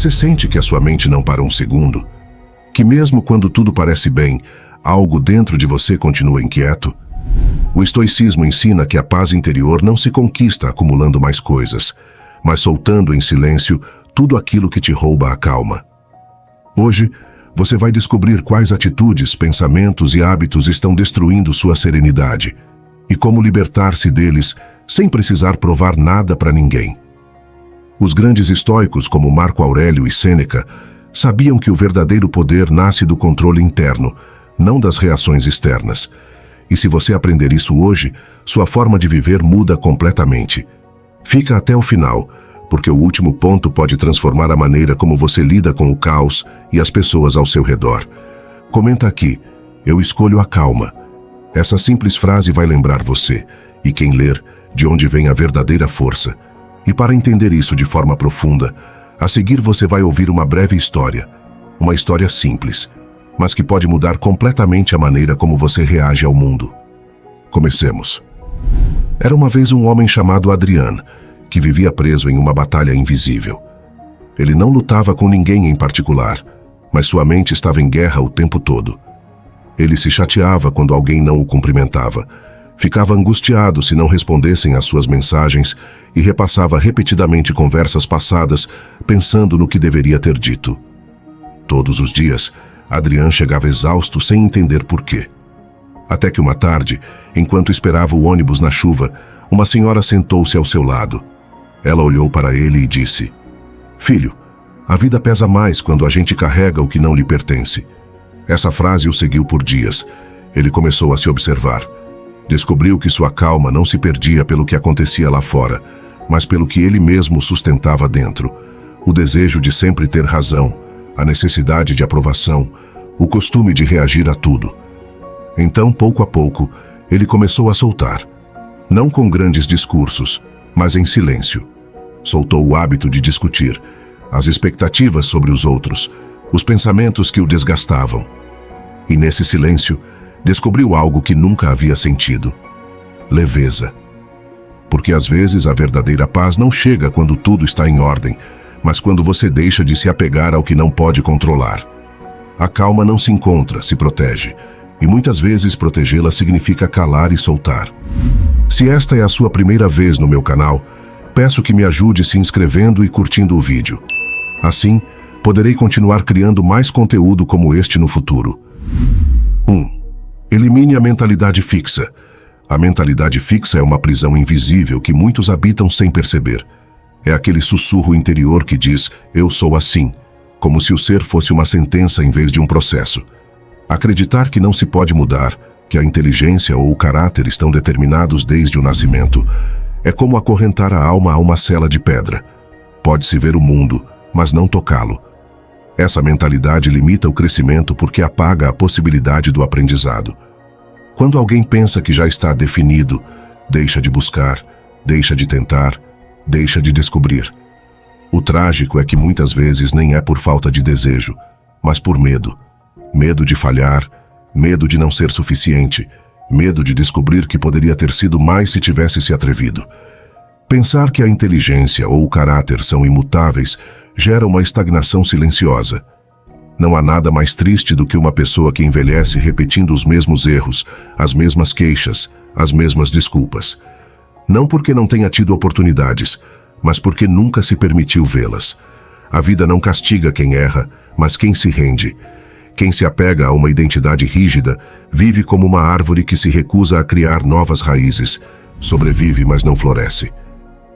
Você sente que a sua mente não para um segundo? Que mesmo quando tudo parece bem, algo dentro de você continua inquieto? O estoicismo ensina que a paz interior não se conquista acumulando mais coisas, mas soltando em silêncio tudo aquilo que te rouba a calma. Hoje, você vai descobrir quais atitudes, pensamentos e hábitos estão destruindo sua serenidade e como libertar-se deles sem precisar provar nada para ninguém. Os grandes estoicos como Marco Aurélio e Sêneca sabiam que o verdadeiro poder nasce do controle interno, não das reações externas. E se você aprender isso hoje, sua forma de viver muda completamente. Fica até o final, porque o último ponto pode transformar a maneira como você lida com o caos e as pessoas ao seu redor. Comenta aqui: eu escolho a calma. Essa simples frase vai lembrar você, e quem ler, de onde vem a verdadeira força. E para entender isso de forma profunda, a seguir você vai ouvir uma breve história. Uma história simples, mas que pode mudar completamente a maneira como você reage ao mundo. Comecemos. Era uma vez um homem chamado Adrian, que vivia preso em uma batalha invisível. Ele não lutava com ninguém em particular, mas sua mente estava em guerra o tempo todo. Ele se chateava quando alguém não o cumprimentava, ficava angustiado se não respondessem às suas mensagens e repassava repetidamente conversas passadas, pensando no que deveria ter dito. Todos os dias, Adrian chegava exausto sem entender porquê. Até que uma tarde, enquanto esperava o ônibus na chuva, uma senhora sentou-se ao seu lado. Ela olhou para ele e disse: "Filho, a vida pesa mais quando a gente carrega o que não lhe pertence." Essa frase o seguiu por dias. Ele começou a se observar. Descobriu que sua calma não se perdia pelo que acontecia lá fora, mas pelo que ele mesmo sustentava dentro. O desejo de sempre ter razão, a necessidade de aprovação, o costume de reagir a tudo. Então, pouco a pouco, ele começou a soltar. Não com grandes discursos, mas em silêncio. Soltou o hábito de discutir, as expectativas sobre os outros, os pensamentos que o desgastavam. E nesse silêncio, descobriu algo que nunca havia sentido: leveza. Porque às vezes a verdadeira paz não chega quando tudo está em ordem, mas quando você deixa de se apegar ao que não pode controlar. A calma não se encontra, se protege, e muitas vezes protegê-la significa calar e soltar. Se esta é a sua primeira vez no meu canal, peço que me ajude se inscrevendo e curtindo o vídeo. Assim, poderei continuar criando mais conteúdo como este no futuro. 1. Elimine a mentalidade fixa. A mentalidade fixa é uma prisão invisível que muitos habitam sem perceber. É aquele sussurro interior que diz: "eu sou assim", como se o ser fosse uma sentença em vez de um processo. Acreditar que não se pode mudar, que a inteligência ou o caráter estão determinados desde o nascimento, é como acorrentar a alma a uma cela de pedra. Pode-se ver o mundo, mas não tocá-lo. Essa mentalidade limita o crescimento porque apaga a possibilidade do aprendizado. Quando alguém pensa que já está definido, deixa de buscar, deixa de tentar, deixa de descobrir. O trágico é que muitas vezes nem é por falta de desejo, mas por medo. Medo de falhar, medo de não ser suficiente, medo de descobrir que poderia ter sido mais se tivesse se atrevido. Pensar que a inteligência ou o caráter são imutáveis gera uma estagnação silenciosa. Não há nada mais triste do que uma pessoa que envelhece repetindo os mesmos erros, as mesmas queixas, as mesmas desculpas. Não porque não tenha tido oportunidades, mas porque nunca se permitiu vê-las. A vida não castiga quem erra, mas quem se rende. Quem se apega a uma identidade rígida vive como uma árvore que se recusa a criar novas raízes. Sobrevive, mas não floresce.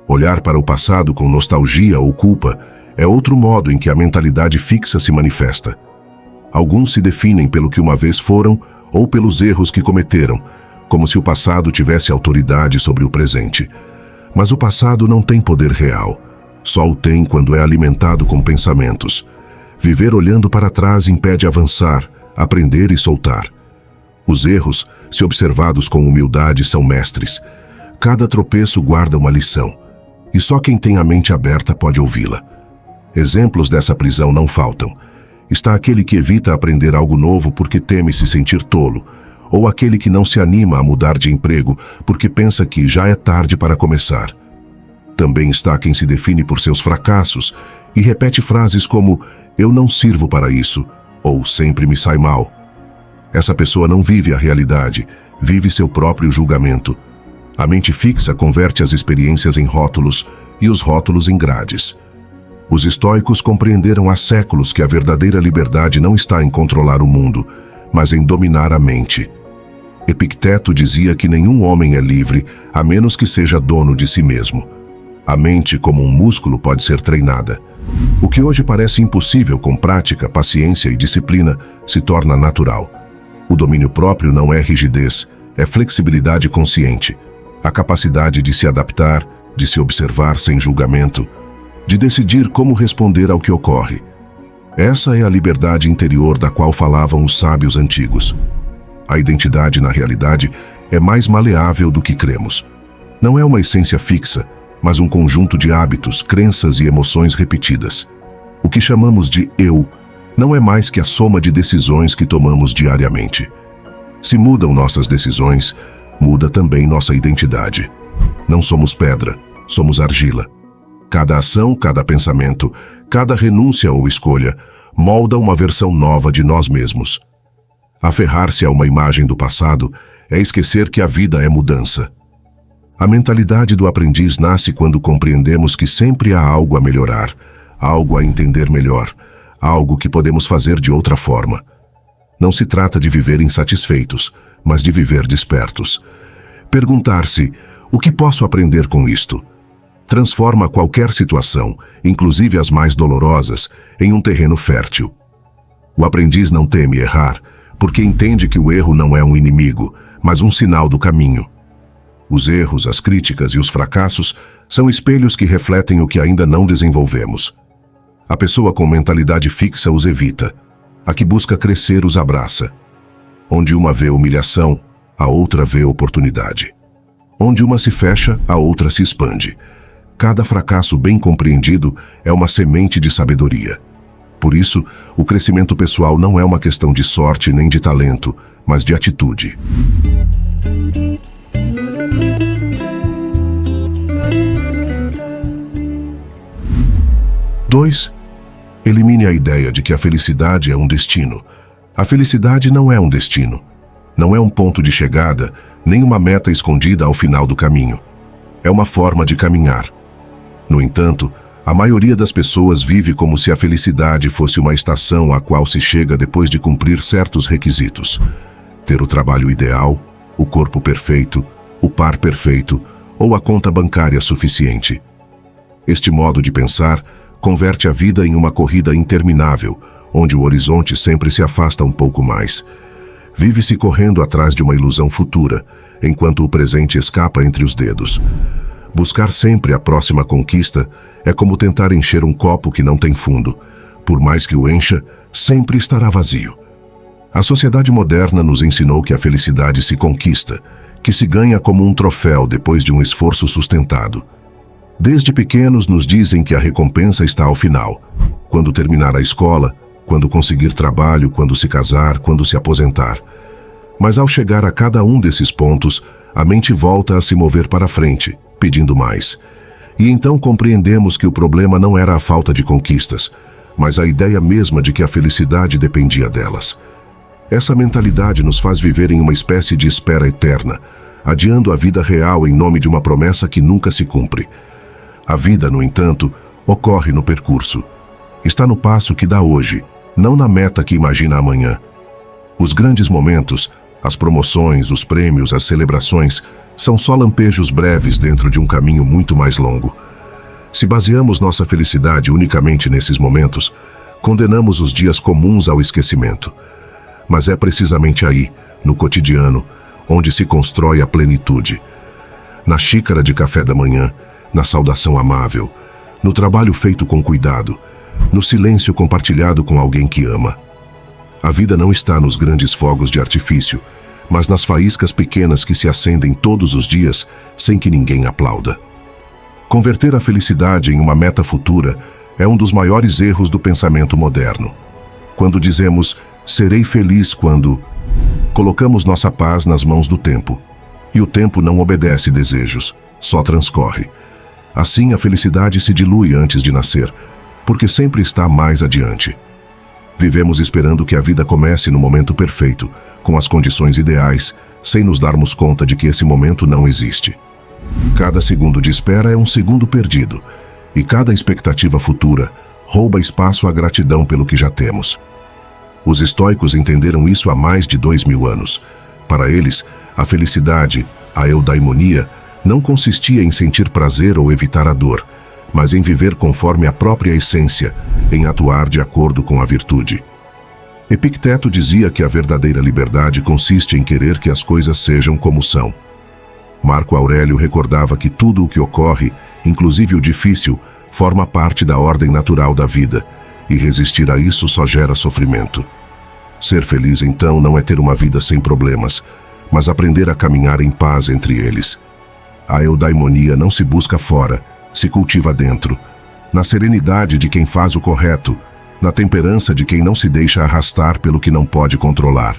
Olhar para o passado com nostalgia ou culpa é outro modo em que a mentalidade fixa se manifesta. Alguns se definem pelo que uma vez foram ou pelos erros que cometeram, como se o passado tivesse autoridade sobre o presente. Mas o passado não tem poder real. Só o tem quando é alimentado com pensamentos. Viver olhando para trás impede avançar, aprender e soltar. Os erros, se observados com humildade, são mestres. Cada tropeço guarda uma lição, e só quem tem a mente aberta pode ouvi-la. Exemplos dessa prisão não faltam. Está aquele que evita aprender algo novo porque teme se sentir tolo, ou aquele que não se anima a mudar de emprego porque pensa que já é tarde para começar. Também está quem se define por seus fracassos e repete frases como "eu não sirvo para isso" ou "sempre me sai mal". Essa pessoa não vive a realidade, vive seu próprio julgamento. A mente fixa converte as experiências em rótulos e os rótulos em grades. Os estoicos compreenderam há séculos que a verdadeira liberdade não está em controlar o mundo, mas em dominar a mente. Epicteto dizia que nenhum homem é livre a menos que seja dono de si mesmo. A mente, como um músculo, pode ser treinada. O que hoje parece impossível com prática, paciência e disciplina se torna natural. O domínio próprio não é rigidez, é flexibilidade consciente. A capacidade de se adaptar, de se observar sem julgamento, de decidir como responder ao que ocorre. Essa é a liberdade interior da qual falavam os sábios antigos. A identidade, na realidade, é mais maleável do que cremos. Não é uma essência fixa, mas um conjunto de hábitos, crenças e emoções repetidas. O que chamamos de eu não é mais que a soma de decisões que tomamos diariamente. Se mudam nossas decisões, muda também nossa identidade. Não somos pedra, somos argila. Cada ação, cada pensamento, cada renúncia ou escolha molda uma versão nova de nós mesmos. Aferrar-se a uma imagem do passado é esquecer que a vida é mudança. A mentalidade do aprendiz nasce quando compreendemos que sempre há algo a melhorar, algo a entender melhor, algo que podemos fazer de outra forma. Não se trata de viver insatisfeitos, mas de viver despertos. Perguntar-se, o que posso aprender com isto? Transforma qualquer situação, inclusive as mais dolorosas, em um terreno fértil. O aprendiz não teme errar, porque entende que o erro não é um inimigo, mas um sinal do caminho. Os erros, as críticas e os fracassos são espelhos que refletem o que ainda não desenvolvemos. A pessoa com mentalidade fixa os evita. A que busca crescer os abraça. Onde uma vê humilhação, a outra vê oportunidade. Onde uma se fecha, a outra se expande. Cada fracasso bem compreendido é uma semente de sabedoria. Por isso, o crescimento pessoal não é uma questão de sorte nem de talento, mas de atitude. 2. Elimine a ideia de que a felicidade é um destino. A felicidade não é um destino. Não é um ponto de chegada, nem uma meta escondida ao final do caminho. É uma forma de caminhar. No entanto, a maioria das pessoas vive como se a felicidade fosse uma estação à qual se chega depois de cumprir certos requisitos. Ter o trabalho ideal, o corpo perfeito, o par perfeito ou a conta bancária suficiente. Este modo de pensar converte a vida em uma corrida interminável, onde o horizonte sempre se afasta um pouco mais. Vive-se correndo atrás de uma ilusão futura, enquanto o presente escapa entre os dedos. Buscar sempre a próxima conquista é como tentar encher um copo que não tem fundo. Por mais que o encha, sempre estará vazio. A sociedade moderna nos ensinou que a felicidade se conquista, que se ganha como um troféu depois de um esforço sustentado. Desde pequenos nos dizem que a recompensa está ao final, quando terminar a escola, quando conseguir trabalho, quando se casar, quando se aposentar. Mas ao chegar a cada um desses pontos, a mente volta a se mover para frente, pedindo mais. E então compreendemos que o problema não era a falta de conquistas, mas a ideia mesma de que a felicidade dependia delas. Essa mentalidade nos faz viver em uma espécie de espera eterna, adiando a vida real em nome de uma promessa que nunca se cumpre. A vida, no entanto, ocorre no percurso. Está no passo que dá hoje, não na meta que imagina amanhã. Os grandes momentos, as promoções, os prêmios, as celebrações, são só lampejos breves dentro de um caminho muito mais longo. Se baseamos nossa felicidade unicamente nesses momentos, condenamos os dias comuns ao esquecimento. Mas é precisamente aí, no cotidiano, onde se constrói a plenitude. Na xícara de café da manhã, na saudação amável, no trabalho feito com cuidado, no silêncio compartilhado com alguém que ama. A vida não está nos grandes fogos de artifício, mas nas faíscas pequenas que se acendem todos os dias sem que ninguém aplauda. Converter a felicidade em uma meta futura é um dos maiores erros do pensamento moderno. Quando dizemos, serei feliz quando... colocamos nossa paz nas mãos do tempo. E o tempo não obedece desejos, só transcorre. Assim a felicidade se dilui antes de nascer. porque sempre está mais adiante. Vivemos esperando que a vida comece no momento perfeito, com as condições ideais, sem nos darmos conta de que esse momento não existe. Cada segundo de espera é um segundo perdido, e cada expectativa futura rouba espaço à gratidão pelo que já temos. Os estoicos entenderam isso há mais de 2000 anos. Para eles, a felicidade, a eudaimonia, não consistia em sentir prazer ou evitar a dor, mas em viver conforme a própria essência, em atuar de acordo com a virtude. Epicteto dizia que a verdadeira liberdade consiste em querer que as coisas sejam como são. Marco Aurélio recordava que tudo o que ocorre, inclusive o difícil, forma parte da ordem natural da vida, e resistir a isso só gera sofrimento. Ser feliz, então, não é ter uma vida sem problemas, mas aprender a caminhar em paz entre eles. A eudaimonia não se busca fora, se cultiva dentro, na serenidade de quem faz o correto, na temperança de quem não se deixa arrastar pelo que não pode controlar.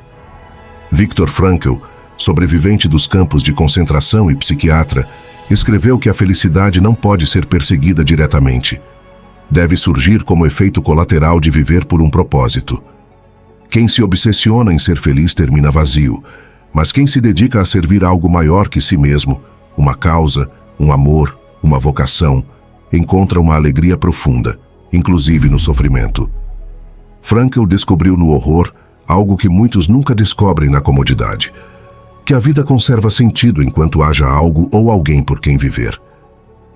Viktor Frankl, sobrevivente dos campos de concentração e psiquiatra, escreveu que a felicidade não pode ser perseguida diretamente. Deve surgir como efeito colateral de viver por um propósito. Quem se obsessiona em ser feliz termina vazio, mas quem se dedica a servir algo maior que si mesmo, uma causa, um amor, uma vocação, encontra uma alegria profunda, inclusive no sofrimento. Frankl descobriu no horror algo que muitos nunca descobrem na comodidade: que a vida conserva sentido enquanto haja algo ou alguém por quem viver.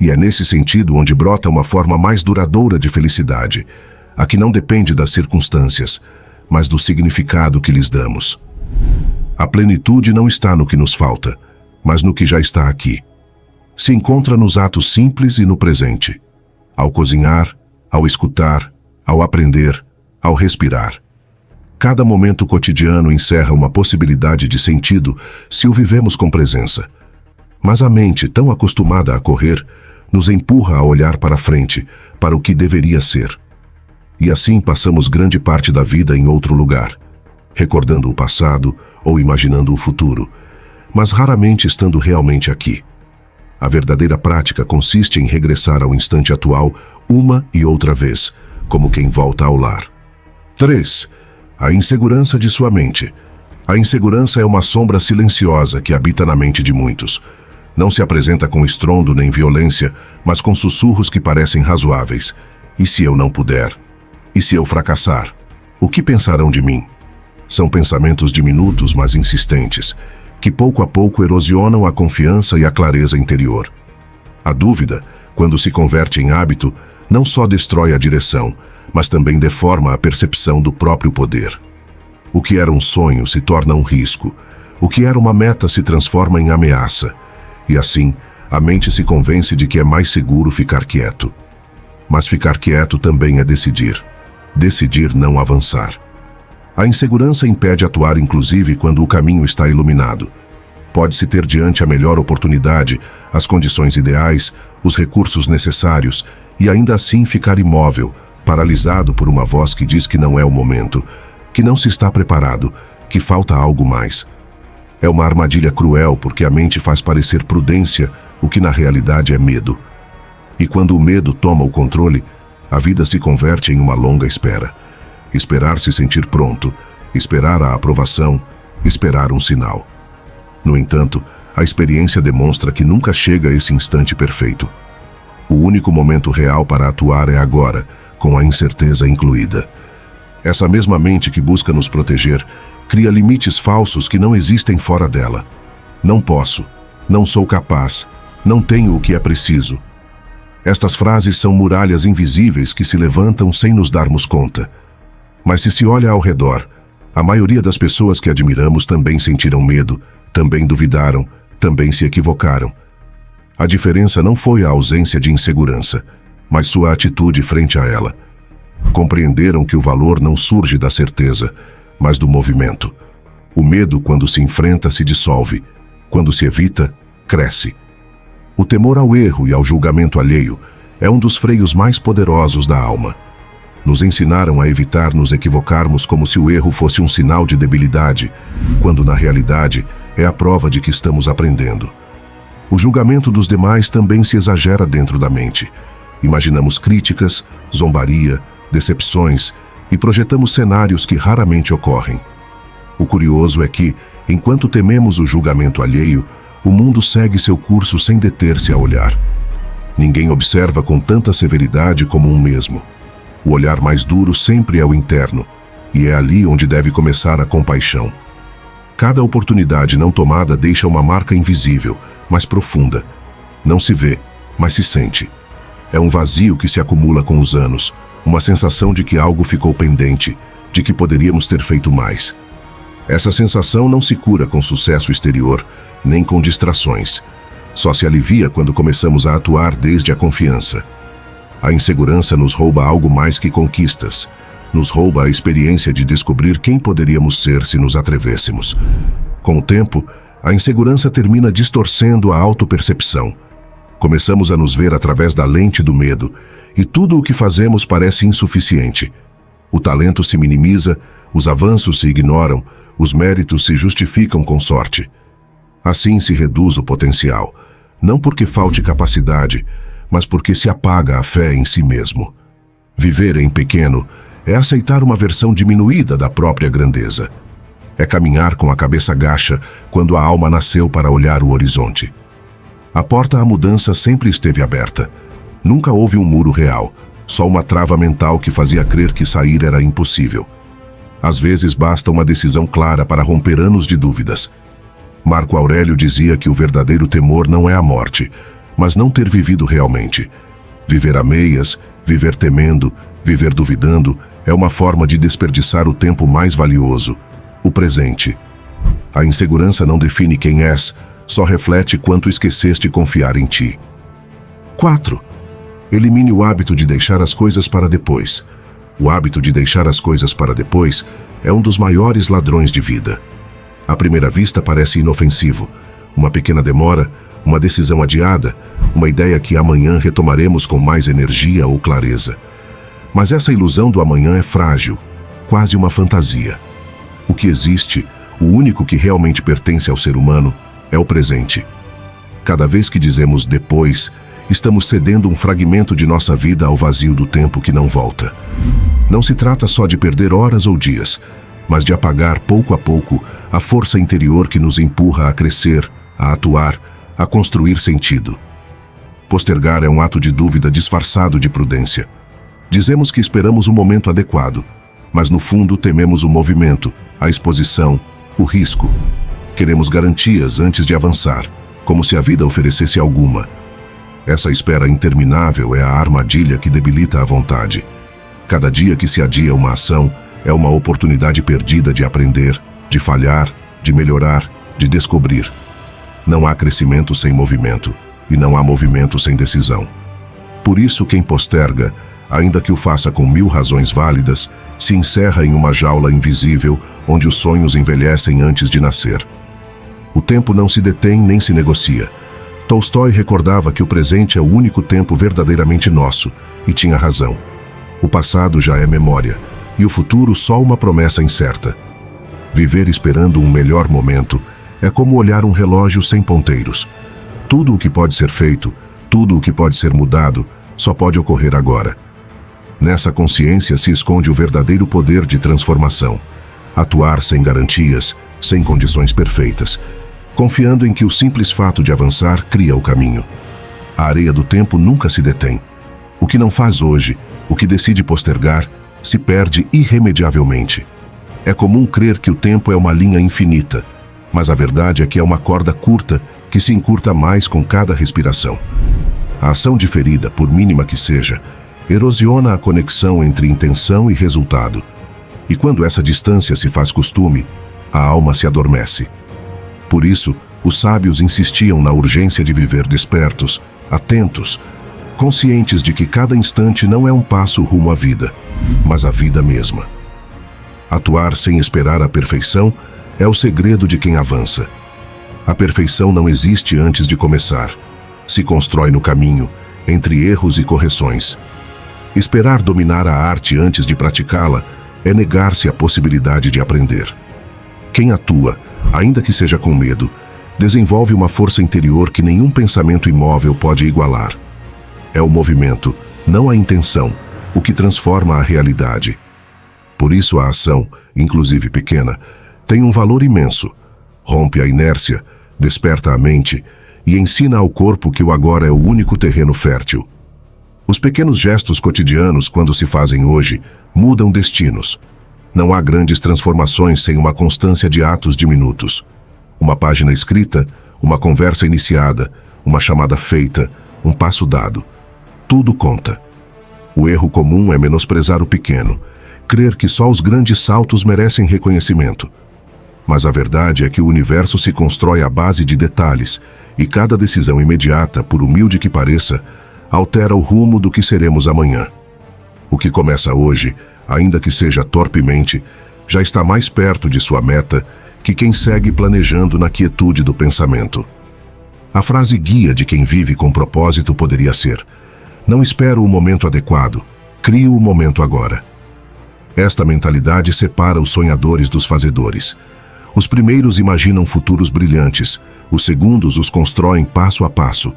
E é nesse sentido onde brota uma forma mais duradoura de felicidade, a que não depende das circunstâncias, mas do significado que lhes damos. A plenitude não está no que nos falta, mas no que já está aqui. Se encontra nos atos simples e no presente, ao cozinhar, ao escutar, ao aprender, ao respirar. Cada momento cotidiano encerra uma possibilidade de sentido se o vivemos com presença. Mas a mente, tão acostumada a correr, nos empurra a olhar para frente, para o que deveria ser. E assim passamos grande parte da vida em outro lugar, recordando o passado ou imaginando o futuro, mas raramente estando realmente aqui. A verdadeira prática consiste em regressar ao instante atual uma e outra vez, como quem volta ao lar. 3. A insegurança de sua mente. A insegurança é uma sombra silenciosa que habita na mente de muitos. Não se apresenta com estrondo nem violência, mas com sussurros que parecem razoáveis. E se eu não puder? E se eu fracassar? O que pensarão de mim? São pensamentos diminutos, mas insistentes, que pouco a pouco erosionam a confiança e a clareza interior. A dúvida, quando se converte em hábito, não só destrói a direção, mas também deforma a percepção do próprio poder. O que era um sonho se torna um risco. O que era uma meta se transforma em ameaça. E assim, a mente se convence de que é mais seguro ficar quieto. Mas ficar quieto também é decidir. Decidir não avançar. A insegurança impede atuar, inclusive quando o caminho está iluminado. Pode-se ter diante a melhor oportunidade, as condições ideais, os recursos necessários, e ainda assim ficar imóvel, paralisado por uma voz que diz que não é o momento, que não se está preparado, que falta algo mais. É uma armadilha cruel porque a mente faz parecer prudência o que na realidade é medo. E quando o medo toma o controle, a vida se converte em uma longa espera. Esperar se sentir pronto, esperar a aprovação, esperar um sinal. No entanto, a experiência demonstra que nunca chega esse instante perfeito. O único momento real para atuar é agora, com a incerteza incluída. Essa mesma mente que busca nos proteger cria limites falsos que não existem fora dela. Não posso, não sou capaz, não tenho o que é preciso. Estas frases são muralhas invisíveis que se levantam sem nos darmos conta. Mas se olha ao redor, a maioria das pessoas que admiramos também sentiram medo, também duvidaram, também se equivocaram. A diferença não foi a ausência de insegurança, mas sua atitude frente a ela. Compreenderam que o valor não surge da certeza, mas do movimento. O medo, quando se enfrenta, se dissolve. Quando se evita, cresce. O temor ao erro e ao julgamento alheio é um dos freios mais poderosos da alma. Nos ensinaram a evitar nos equivocarmos como se o erro fosse um sinal de debilidade, quando na realidade é a prova de que estamos aprendendo. O julgamento dos demais também se exagera dentro da mente. Imaginamos críticas, zombaria, decepções e projetamos cenários que raramente ocorrem. O curioso é que, enquanto tememos o julgamento alheio, o mundo segue seu curso sem deter-se a olhar. Ninguém observa com tanta severidade como um mesmo. O olhar mais duro sempre é o interno, e é ali onde deve começar a compaixão. Cada oportunidade não tomada deixa uma marca invisível, mas profunda. Não se vê, mas se sente. É um vazio que se acumula com os anos, uma sensação de que algo ficou pendente, de que poderíamos ter feito mais. Essa sensação não se cura com sucesso exterior, nem com distrações. Só se alivia quando começamos a atuar desde a confiança. A insegurança nos rouba algo mais que conquistas. Nos rouba a experiência de descobrir quem poderíamos ser se nos atrevêssemos. Com o tempo, a insegurança termina distorcendo a autopercepção. Começamos a nos ver através da lente do medo, e tudo o que fazemos parece insuficiente. O talento se minimiza, os avanços se ignoram, os méritos se justificam com sorte. Assim se reduz o potencial, não porque falte capacidade, mas porque se apaga a fé em si mesmo. Viver em pequeno é aceitar uma versão diminuída da própria grandeza. É caminhar com a cabeça gaixa quando a alma nasceu para olhar o horizonte. A porta à mudança sempre esteve aberta. Nunca houve um muro real, só uma trava mental que fazia crer que sair era impossível. Às vezes basta uma decisão clara para romper anos de dúvidas. Marco Aurélio dizia que o verdadeiro temor não é a morte, mas não ter vivido realmente. Viver a meias, viver temendo, viver duvidando, é uma forma de desperdiçar o tempo mais valioso, o presente. A insegurança não define quem és, só reflete quanto esqueceste confiar em ti. 4. Elimine o hábito de deixar as coisas para depois. O hábito de deixar as coisas para depois é um dos maiores ladrões de vida. À primeira vista parece inofensivo. Uma pequena demora, uma decisão adiada, uma ideia que amanhã retomaremos com mais energia ou clareza. Mas essa ilusão do amanhã é frágil, quase uma fantasia. O que existe, o único que realmente pertence ao ser humano, é o presente. Cada vez que dizemos depois, estamos cedendo um fragmento de nossa vida ao vazio do tempo que não volta. Não se trata só de perder horas ou dias, mas de apagar pouco a pouco a força interior que nos empurra a crescer, a atuar, a construir sentido. Postergar é um ato de dúvida disfarçado de prudência. Dizemos que esperamos o momento adequado, mas no fundo tememos o movimento, a exposição, o risco. Queremos garantias antes de avançar, como se a vida oferecesse alguma. Essa espera interminável é a armadilha que debilita a vontade. Cada dia que se adia uma ação é uma oportunidade perdida de aprender, de falhar, de melhorar, de descobrir. Não há crescimento sem movimento, e não há movimento sem decisão. Por isso, quem posterga, ainda que o faça com 1000 razões válidas, se encerra em uma jaula invisível onde os sonhos envelhecem antes de nascer. O tempo não se detém nem se negocia. Tolstói recordava que o presente é o único tempo verdadeiramente nosso, e tinha razão. O passado já é memória, e o futuro só uma promessa incerta. Viver esperando um melhor momento é como olhar um relógio sem ponteiros. Tudo o que pode ser feito, tudo o que pode ser mudado, só pode ocorrer agora. Nessa consciência se esconde o verdadeiro poder de transformação. Atuar sem garantias, sem condições perfeitas, confiando em que o simples fato de avançar cria o caminho. A areia do tempo nunca se detém. O que não faz hoje, o que decide postergar, se perde irremediavelmente. É comum crer que o tempo é uma linha infinita, mas a verdade é que é uma corda curta que se encurta mais com cada respiração. A ação diferida, por mínima que seja, erosiona a conexão entre intenção e resultado. E quando essa distância se faz costume, a alma se adormece. Por isso, os sábios insistiam na urgência de viver despertos, atentos, conscientes de que cada instante não é um passo rumo à vida, mas a vida mesma. Atuar sem esperar a perfeição é o segredo de quem avança. A perfeição não existe antes de começar. Se constrói no caminho, entre erros e correções. Esperar dominar a arte antes de praticá-la é negar-se à possibilidade de aprender. Quem atua, ainda que seja com medo, desenvolve uma força interior que nenhum pensamento imóvel pode igualar. É o movimento, não a intenção, o que transforma a realidade. Por isso a ação, inclusive pequena, tem um valor imenso. Rompe a inércia, desperta a mente e ensina ao corpo que o agora é o único terreno fértil. Os pequenos gestos cotidianos, quando se fazem hoje, mudam destinos. Não há grandes transformações sem uma constância de atos diminutos. Uma página escrita, uma conversa iniciada, uma chamada feita, um passo dado. Tudo conta. O erro comum é menosprezar o pequeno, crer que só os grandes saltos merecem reconhecimento. Mas a verdade é que o universo se constrói à base de detalhes, e cada decisão imediata, por humilde que pareça, altera o rumo do que seremos amanhã. O que começa hoje, ainda que seja torpemente, já está mais perto de sua meta que quem segue planejando na quietude do pensamento. A frase guia de quem vive com propósito poderia ser: não espero o momento adequado, crio o momento agora. Esta mentalidade separa os sonhadores dos fazedores. Os primeiros imaginam futuros brilhantes, os segundos os constroem passo a passo,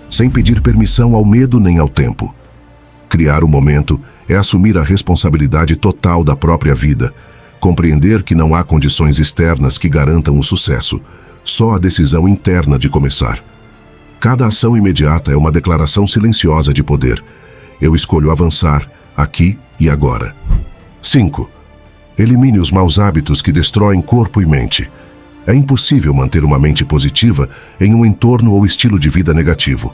sem pedir permissão ao medo nem ao tempo. Criar o momento é assumir a responsabilidade total da própria vida, compreender que não há condições externas que garantam o sucesso, só a decisão interna de começar. Cada ação imediata é uma declaração silenciosa de poder. Eu escolho avançar, aqui e agora. 5. Elimine os maus hábitos que destroem corpo e mente. É impossível manter uma mente positiva em um entorno ou estilo de vida negativo.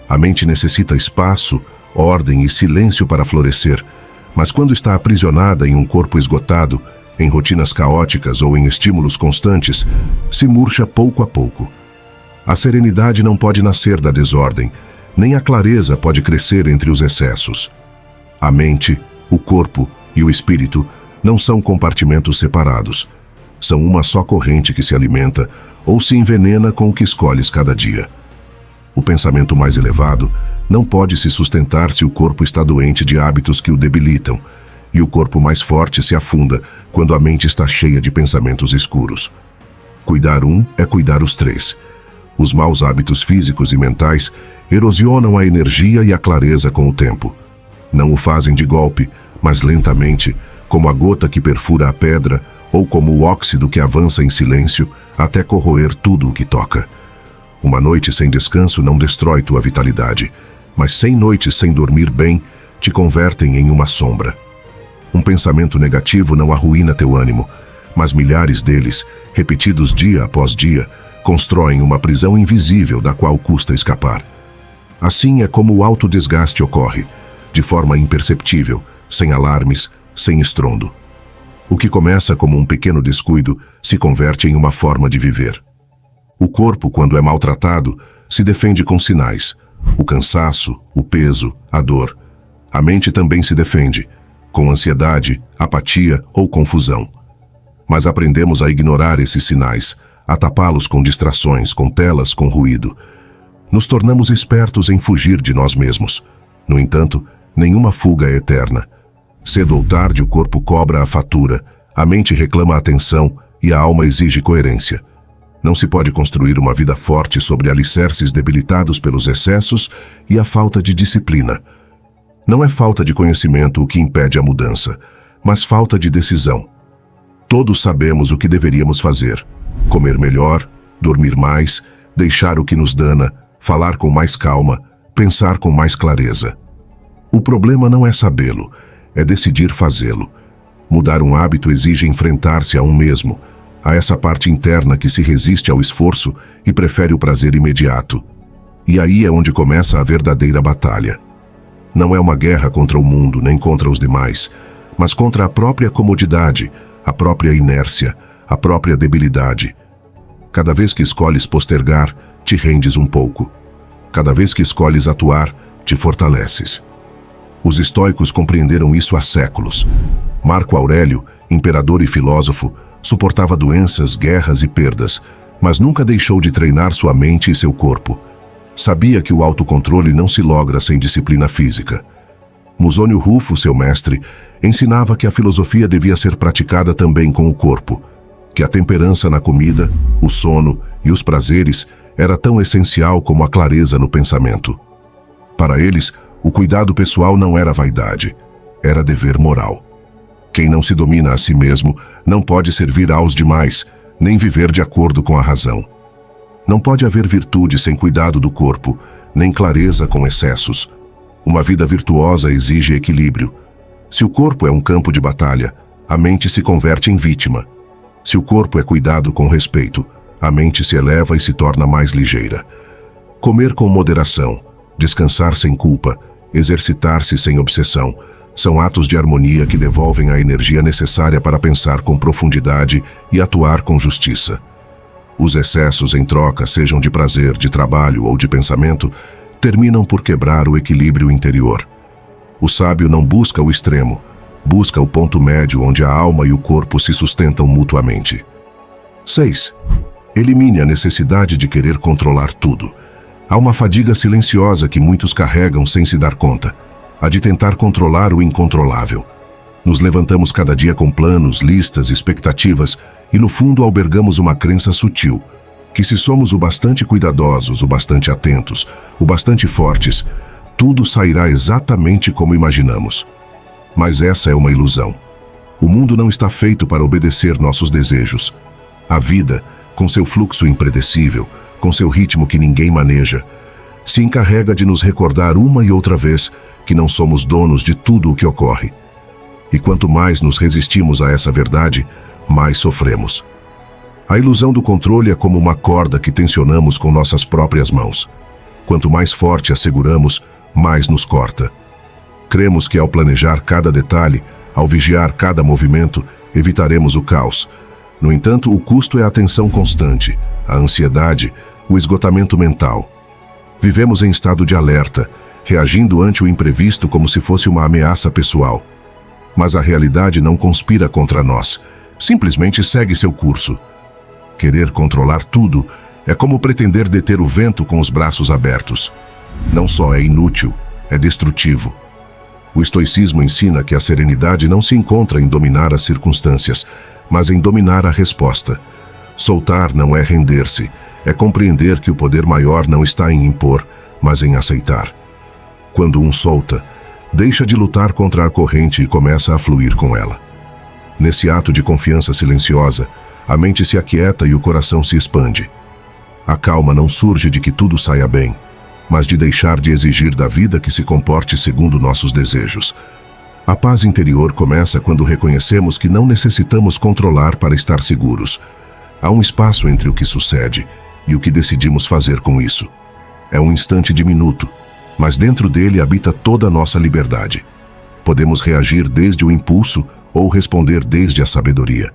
A mente necessita espaço, ordem e silêncio para florescer, mas quando está aprisionada em um corpo esgotado, em rotinas caóticas ou em estímulos constantes, se murcha pouco a pouco. A serenidade não pode nascer da desordem, nem a clareza pode crescer entre os excessos. A mente, o corpo e o espírito não são compartimentos separados. São uma só corrente que se alimenta ou se envenena com o que escolhes cada dia. O pensamento mais elevado não pode se sustentar se o corpo está doente de hábitos que o debilitam, e o corpo mais forte se afunda quando a mente está cheia de pensamentos escuros. Cuidar um é cuidar os três. Os maus hábitos físicos e mentais erosionam a energia e a clareza com o tempo. Não o fazem de golpe, mas lentamente, como a gota que perfura a pedra ou como o óxido que avança em silêncio até corroer tudo o que toca. Uma noite sem descanso não destrói tua vitalidade, mas 100 noites sem dormir bem te convertem em uma sombra. Um pensamento negativo não arruína teu ânimo, mas milhares deles, repetidos dia após dia, constroem uma prisão invisível da qual custa escapar. Assim é como o autodesgaste ocorre, de forma imperceptível, sem alarmes, sem estrondo. O que começa como um pequeno descuido se converte em uma forma de viver. O corpo, quando é maltratado, se defende com sinais: o cansaço, o peso, a dor. A mente também se defende, com ansiedade, apatia ou confusão. Mas aprendemos a ignorar esses sinais, a tapá-los com distrações, com telas, com ruído. Nos tornamos espertos em fugir de nós mesmos. No entanto, nenhuma fuga é eterna. Cedo ou tarde o corpo cobra a fatura, a mente reclama a atenção e a alma exige coerência. Não se pode construir uma vida forte sobre alicerces debilitados pelos excessos e a falta de disciplina. Não é falta de conhecimento o que impede a mudança, mas falta de decisão. Todos sabemos o que deveríamos fazer: comer melhor, dormir mais, deixar o que nos dana, falar com mais calma, pensar com mais clareza. O problema não é sabê-lo, é decidir fazê-lo. Mudar um hábito exige enfrentar-se a um mesmo, a essa parte interna que se resiste ao esforço e prefere o prazer imediato. E aí é onde começa a verdadeira batalha. Não é uma guerra contra o mundo nem contra os demais, mas contra a própria comodidade, a própria inércia, a própria debilidade. Cada vez que escolhes postergar, te rendes um pouco. Cada vez que escolhes atuar, te fortaleces. Os estoicos compreenderam isso há séculos. Marco Aurélio, imperador e filósofo, suportava doenças, guerras e perdas, mas nunca deixou de treinar sua mente e seu corpo. Sabia que o autocontrole não se logra sem disciplina física. Musônio Rufo, seu mestre, ensinava que a filosofia devia ser praticada também com o corpo, que a temperança na comida, o sono e os prazeres era tão essencial como a clareza no pensamento. Para eles, O cuidado pessoal não era vaidade, era dever moral. Quem não se domina a si mesmo não pode servir aos demais, nem viver de acordo com a razão. Não pode haver virtude sem cuidado do corpo, nem clareza com excessos. Uma vida virtuosa exige equilíbrio. Se o corpo é um campo de batalha, a mente se converte em vítima. Se o corpo é cuidado com respeito, a mente se eleva e se torna mais ligeira. Comer com moderação, descansar sem culpa, exercitar-se sem obsessão, são atos de harmonia que devolvem a energia necessária para pensar com profundidade e atuar com justiça. Os excessos em troca, sejam de prazer, de trabalho ou de pensamento, terminam por quebrar o equilíbrio interior. O sábio não busca o extremo, busca o ponto médio onde a alma e o corpo se sustentam mutuamente. 6. Elimine a necessidade de querer controlar tudo. Há uma fadiga silenciosa que muitos carregam sem se dar conta, a de tentar controlar o incontrolável. Nos levantamos cada dia com planos, listas, expectativas e no fundo albergamos uma crença sutil, que se somos o bastante cuidadosos, o bastante atentos, o bastante fortes, tudo sairá exatamente como imaginamos. Mas essa é uma ilusão. O mundo não está feito para obedecer nossos desejos. A vida, com seu fluxo impredecível, com seu ritmo que ninguém maneja, se encarrega de nos recordar uma e outra vez que não somos donos de tudo o que ocorre. E quanto mais nos resistimos a essa verdade, mais sofremos. A ilusão do controle é como uma corda que tensionamos com nossas próprias mãos. Quanto mais forte a seguramos, mais nos corta. Cremos que ao planejar cada detalhe, ao vigiar cada movimento, evitaremos o caos. No entanto, o custo é a tensão constante, a ansiedade, o esgotamento mental. Vivemos em estado de alerta, reagindo ante o imprevisto como se fosse uma ameaça pessoal. Mas a realidade não conspira contra nós, simplesmente segue seu curso. Querer controlar tudo é como pretender deter o vento com os braços abertos. Não só é inútil, é destrutivo. O estoicismo ensina que a serenidade não se encontra em dominar as circunstâncias, mas em dominar a resposta. Soltar não é render-se, é compreender que o poder maior não está em impor, mas em aceitar. Quando um solta, deixa de lutar contra a corrente e começa a fluir com ela. Nesse ato de confiança silenciosa, a mente se aquieta e o coração se expande. A calma não surge de que tudo saia bem, mas de deixar de exigir da vida que se comporte segundo nossos desejos. A paz interior começa quando reconhecemos que não necessitamos controlar para estar seguros. Há um espaço entre o que sucede e o que decidimos fazer com isso. É um instante diminuto, mas dentro dele habita toda a nossa liberdade. Podemos reagir desde o impulso ou responder desde a sabedoria.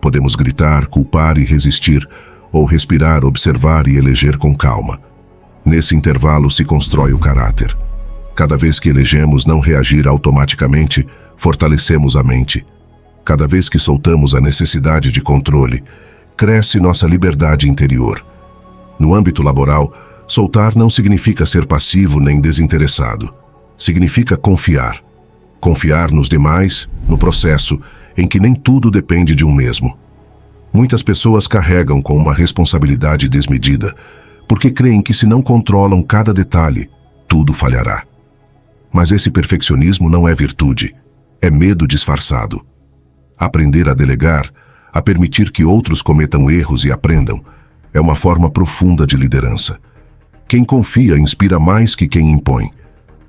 Podemos gritar, culpar e resistir, ou respirar, observar e eleger com calma. Nesse intervalo se constrói o caráter. Cada vez que elegemos não reagir automaticamente, fortalecemos a mente. Cada vez que soltamos a necessidade de controle, cresce nossa liberdade interior. No âmbito laboral, soltar não significa ser passivo nem desinteressado. Significa confiar. Confiar nos demais, no processo, em que nem tudo depende de um mesmo. Muitas pessoas carregam com uma responsabilidade desmedida, porque creem que se não controlam cada detalhe, tudo falhará. Mas esse perfeccionismo não é virtude, é medo disfarçado. Aprender a delegar, a permitir que outros cometam erros e aprendam, é uma forma profunda de liderança. Quem confia inspira mais que quem impõe.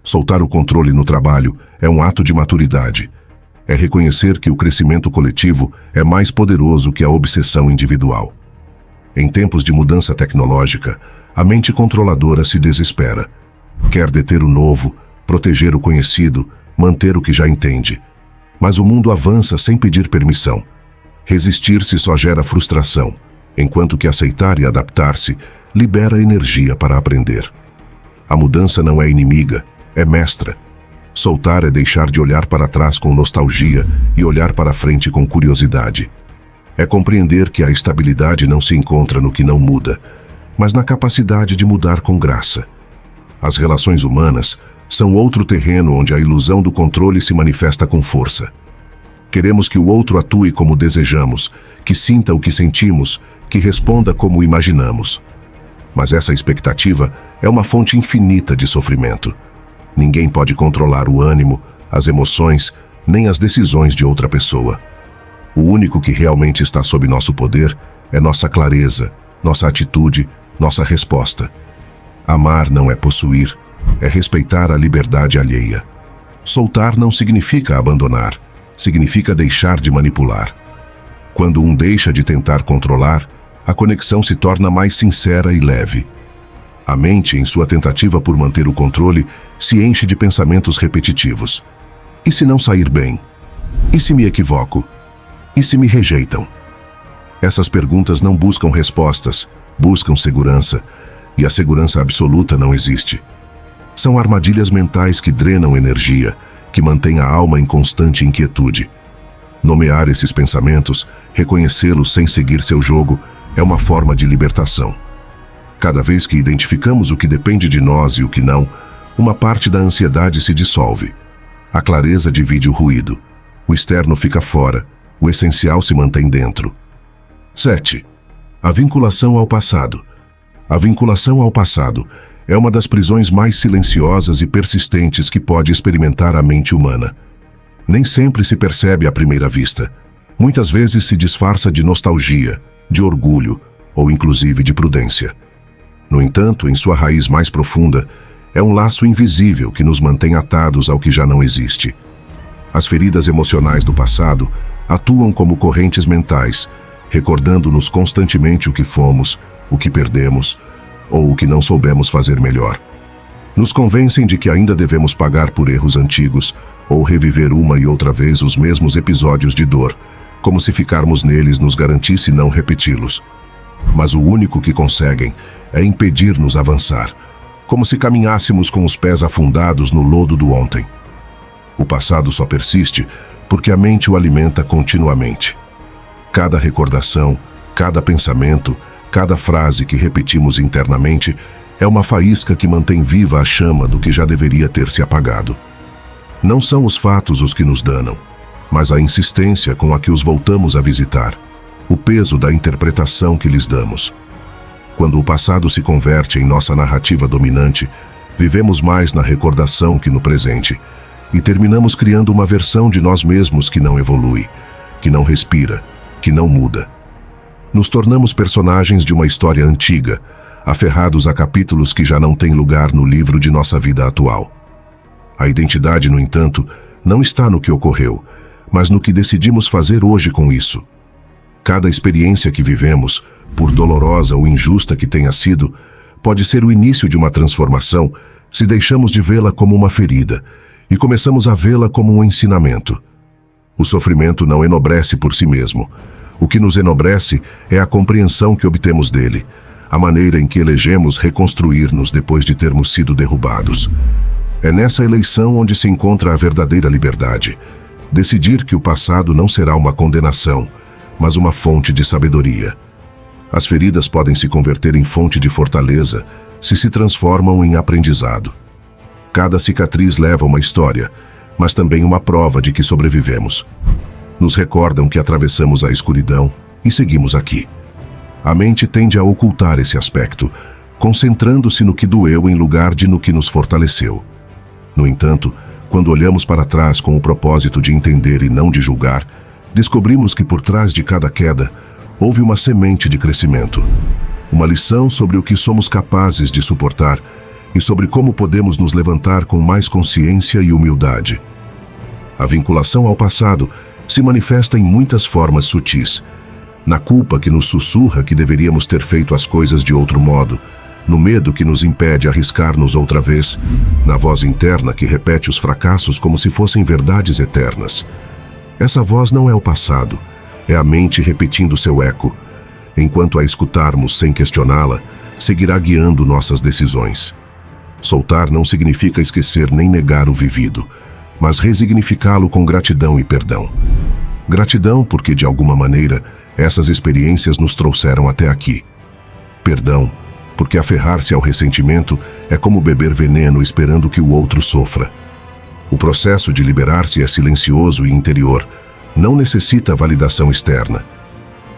Soltar o controle no trabalho é um ato de maturidade. É reconhecer que o crescimento coletivo é mais poderoso que a obsessão individual. Em tempos de mudança tecnológica, a mente controladora se desespera. Quer deter o novo, proteger o conhecido, manter o que já entende. Mas o mundo avança sem pedir permissão. Resistir-se só gera frustração, enquanto que aceitar e adaptar-se libera energia para aprender. A mudança não é inimiga, é mestra. Soltar é deixar de olhar para trás com nostalgia e olhar para frente com curiosidade. É compreender que a estabilidade não se encontra no que não muda, mas na capacidade de mudar com graça. As relações humanas são outro terreno onde a ilusão do controle se manifesta com força. Queremos que o outro atue como desejamos, que sinta o que sentimos, que responda como imaginamos. Mas essa expectativa é uma fonte infinita de sofrimento. Ninguém pode controlar o ânimo, as emoções, nem as decisões de outra pessoa. O único que realmente está sob nosso poder é nossa clareza, nossa atitude, nossa resposta. Amar não é possuir, é respeitar a liberdade alheia. Soltar não significa abandonar, significa deixar de manipular. Quando um deixa de tentar controlar, a conexão se torna mais sincera e leve. A mente, em sua tentativa por manter o controle, se enche de pensamentos repetitivos. E se não sair bem? E se me equivoco? E se me rejeitam? Essas perguntas não buscam respostas, buscam segurança, e a segurança absoluta não existe. São armadilhas mentais que drenam energia, que mantêm a alma em constante inquietude. Nomear esses pensamentos, reconhecê-los sem seguir seu jogo, é uma forma de libertação. Cada vez que identificamos o que depende de nós e o que não, uma parte da ansiedade se dissolve. A clareza divide o ruído. O externo fica fora, o essencial se mantém dentro. 7. A vinculação ao passado. A vinculação ao passado é uma das prisões mais silenciosas e persistentes que pode experimentar a mente humana. Nem sempre se percebe à primeira vista. Muitas vezes se disfarça de nostalgia, de orgulho ou inclusive de prudência. No entanto, em sua raiz mais profunda, é um laço invisível que nos mantém atados ao que já não existe. As feridas emocionais do passado atuam como correntes mentais, recordando-nos constantemente o que fomos, o que perdemos ou o que não soubemos fazer melhor. Nos convencem de que ainda devemos pagar por erros antigos ou reviver uma e outra vez os mesmos episódios de dor, como se ficarmos neles nos garantisse não repeti-los. Mas o único que conseguem é impedir-nos avançar, como se caminhássemos com os pés afundados no lodo do ontem. O passado só persiste porque a mente o alimenta continuamente. Cada recordação, cada pensamento, cada frase que repetimos internamente é uma faísca que mantém viva a chama do que já deveria ter se apagado. Não são os fatos os que nos danam, mas a insistência com a que os voltamos a visitar, o peso da interpretação que lhes damos. Quando o passado se converte em nossa narrativa dominante, vivemos mais na recordação que no presente, e terminamos criando uma versão de nós mesmos que não evolui, que não respira, que não muda. Nos tornamos personagens de uma história antiga, aferrados a capítulos que já não têm lugar no livro de nossa vida atual. A identidade, no entanto, não está no que ocorreu, mas no que decidimos fazer hoje com isso. Cada experiência que vivemos, por dolorosa ou injusta que tenha sido, pode ser o início de uma transformação se deixamos de vê-la como uma ferida e começamos a vê-la como um ensinamento. O sofrimento não enobrece por si mesmo. O que nos enobrece é a compreensão que obtemos dele, a maneira em que elegemos reconstruir-nos depois de termos sido derrubados. É nessa eleição onde se encontra a verdadeira liberdade. Decidir que o passado não será uma condenação, mas uma fonte de sabedoria. As feridas podem se converter em fonte de fortaleza se transformam em aprendizado. Cada cicatriz leva uma história, mas também uma prova de que sobrevivemos. Nos recordam que atravessamos a escuridão e seguimos aqui. A mente tende a ocultar esse aspecto, concentrando-se no que doeu em lugar de no que nos fortaleceu. No entanto, quando olhamos para trás com o propósito de entender e não de julgar, descobrimos que por trás de cada queda, houve uma semente de crescimento. Uma lição sobre o que somos capazes de suportar e sobre como podemos nos levantar com mais consciência e humildade. A vinculação ao passado se manifesta em muitas formas sutis. Na culpa que nos sussurra que deveríamos ter feito as coisas de outro modo, no medo que nos impede arriscar-nos outra vez, na voz interna que repete os fracassos como se fossem verdades eternas. Essa voz não é o passado, é a mente repetindo seu eco. Enquanto a escutarmos sem questioná-la, seguirá guiando nossas decisões. Soltar não significa esquecer nem negar o vivido, mas resignificá-lo com gratidão e perdão. Gratidão porque, de alguma maneira, essas experiências nos trouxeram até aqui. Perdão, porque aferrar-se ao ressentimento é como beber veneno esperando que o outro sofra. O processo de liberar-se é silencioso e interior, não necessita validação externa.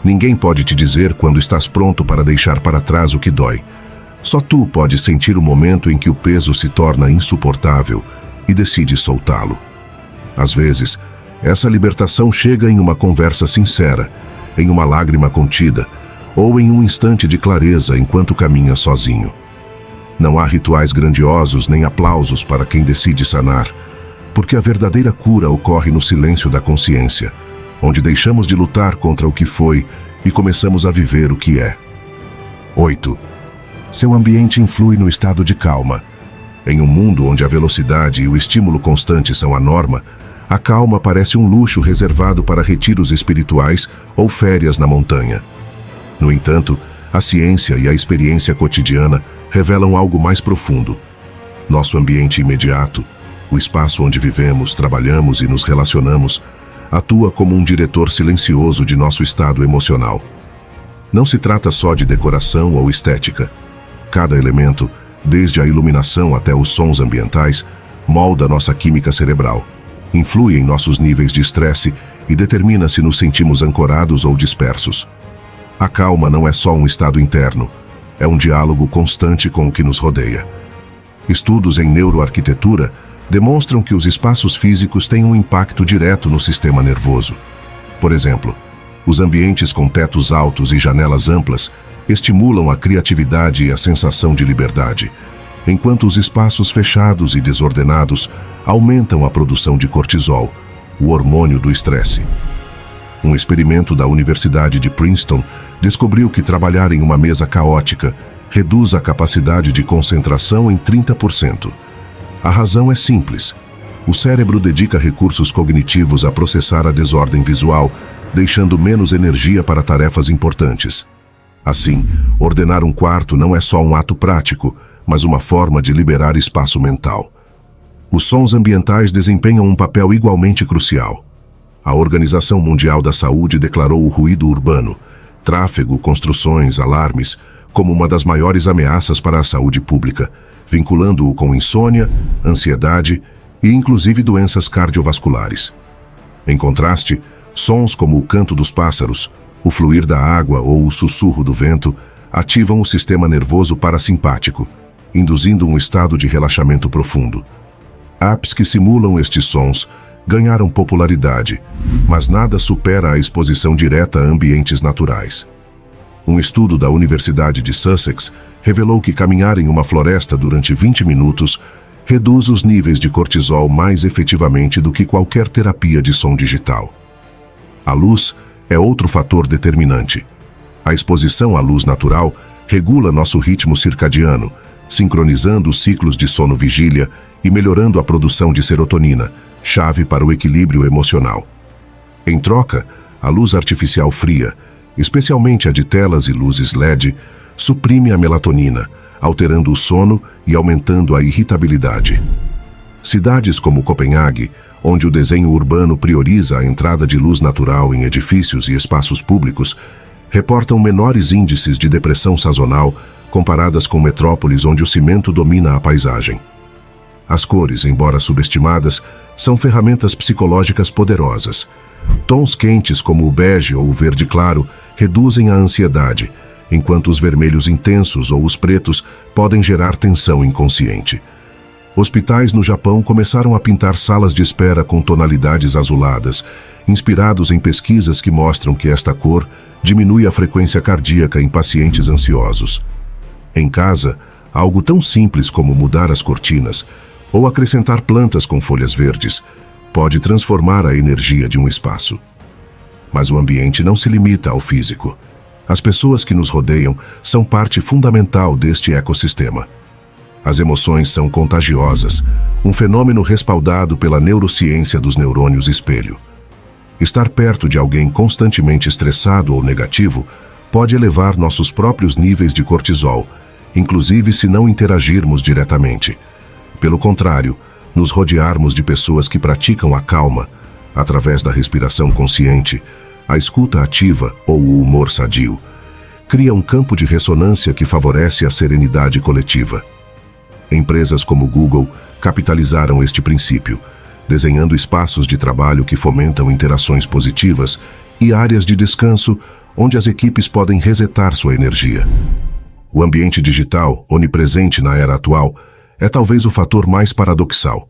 Ninguém pode te dizer quando estás pronto para deixar para trás o que dói. Só tu podes sentir o momento em que o peso se torna insuportável e decide soltá-lo. Às vezes, essa libertação chega em uma conversa sincera, em uma lágrima contida, ou em um instante de clareza enquanto caminha sozinho. Não há rituais grandiosos nem aplausos para quem decide sanar, porque a verdadeira cura ocorre no silêncio da consciência, onde deixamos de lutar contra o que foi e começamos a viver o que é. 8. Seu ambiente influi no estado de calma. Em um mundo onde a velocidade e o estímulo constante são a norma, a calma parece um luxo reservado para retiros espirituais ou férias na montanha. No entanto, a ciência e a experiência cotidiana revelam algo mais profundo. Nosso ambiente imediato, o espaço onde vivemos, trabalhamos e nos relacionamos, atua como um diretor silencioso de nosso estado emocional. Não se trata só de decoração ou estética. Cada elemento, desde a iluminação até os sons ambientais, molda nossa química cerebral, influi em nossos níveis de estresse e determina se nos sentimos ancorados ou dispersos. A calma não é só um estado interno, é um diálogo constante com o que nos rodeia. Estudos em neuroarquitetura demonstram que os espaços físicos têm um impacto direto no sistema nervoso. Por exemplo, os ambientes com tetos altos e janelas amplas estimulam a criatividade e a sensação de liberdade, enquanto os espaços fechados e desordenados aumentam a produção de cortisol, o hormônio do estresse. Um experimento da Universidade de Princeton descobriu que trabalhar em uma mesa caótica reduz a capacidade de concentração em 30%. A razão é simples. O cérebro dedica recursos cognitivos a processar a desordem visual, deixando menos energia para tarefas importantes. Assim, ordenar um quarto não é só um ato prático, mas uma forma de liberar espaço mental. Os sons ambientais desempenham um papel igualmente crucial. A Organização Mundial da Saúde declarou o ruído urbano, tráfego, construções, alarmes, como uma das maiores ameaças para a saúde pública, vinculando-o com insônia, ansiedade e inclusive doenças cardiovasculares. Em contraste, sons como o canto dos pássaros, o fluir da água ou o sussurro do vento ativam o sistema nervoso parasimpático, induzindo um estado de relaxamento profundo. Apps que simulam estes sons ganharam popularidade, mas nada supera a exposição direta a ambientes naturais. Um estudo da Universidade de Sussex revelou que caminhar em uma floresta durante 20 minutos reduz os níveis de cortisol mais efetivamente do que qualquer terapia de som digital. A luz é outro fator determinante. A exposição à luz natural regula nosso ritmo circadiano, sincronizando os ciclos de sono-vigília e melhorando a produção de serotonina, chave para o equilíbrio emocional. Em troca, a luz artificial fria, especialmente a de telas e luzes LED, suprime a melatonina, alterando o sono e aumentando a irritabilidade. Cidades como Copenhague, onde o desenho urbano prioriza a entrada de luz natural em edifícios e espaços públicos, reportam menores índices de depressão sazonal comparadas com metrópoles onde o cimento domina a paisagem. As cores, embora subestimadas, são ferramentas psicológicas poderosas. Tons quentes como o bege ou o verde claro reduzem a ansiedade, enquanto os vermelhos intensos ou os pretos podem gerar tensão inconsciente. Hospitais no Japão começaram a pintar salas de espera com tonalidades azuladas, inspirados em pesquisas que mostram que esta cor diminui a frequência cardíaca em pacientes ansiosos. Em casa, algo tão simples como mudar as cortinas ou acrescentar plantas com folhas verdes pode transformar a energia de um espaço. Mas o ambiente não se limita ao físico. As pessoas que nos rodeiam são parte fundamental deste ecossistema. As emoções são contagiosas, um fenômeno respaldado pela neurociência dos neurônios espelho. Estar perto de alguém constantemente estressado ou negativo pode elevar nossos próprios níveis de cortisol, inclusive se não interagirmos diretamente. Pelo contrário, nos rodearmos de pessoas que praticam a calma, através da respiração consciente, a escuta ativa ou o humor sadio, cria um campo de ressonância que favorece a serenidade coletiva. Empresas como Google capitalizaram este princípio, desenhando espaços de trabalho que fomentam interações positivas e áreas de descanso onde as equipes podem resetar sua energia. O ambiente digital, onipresente na era atual, é talvez o fator mais paradoxal.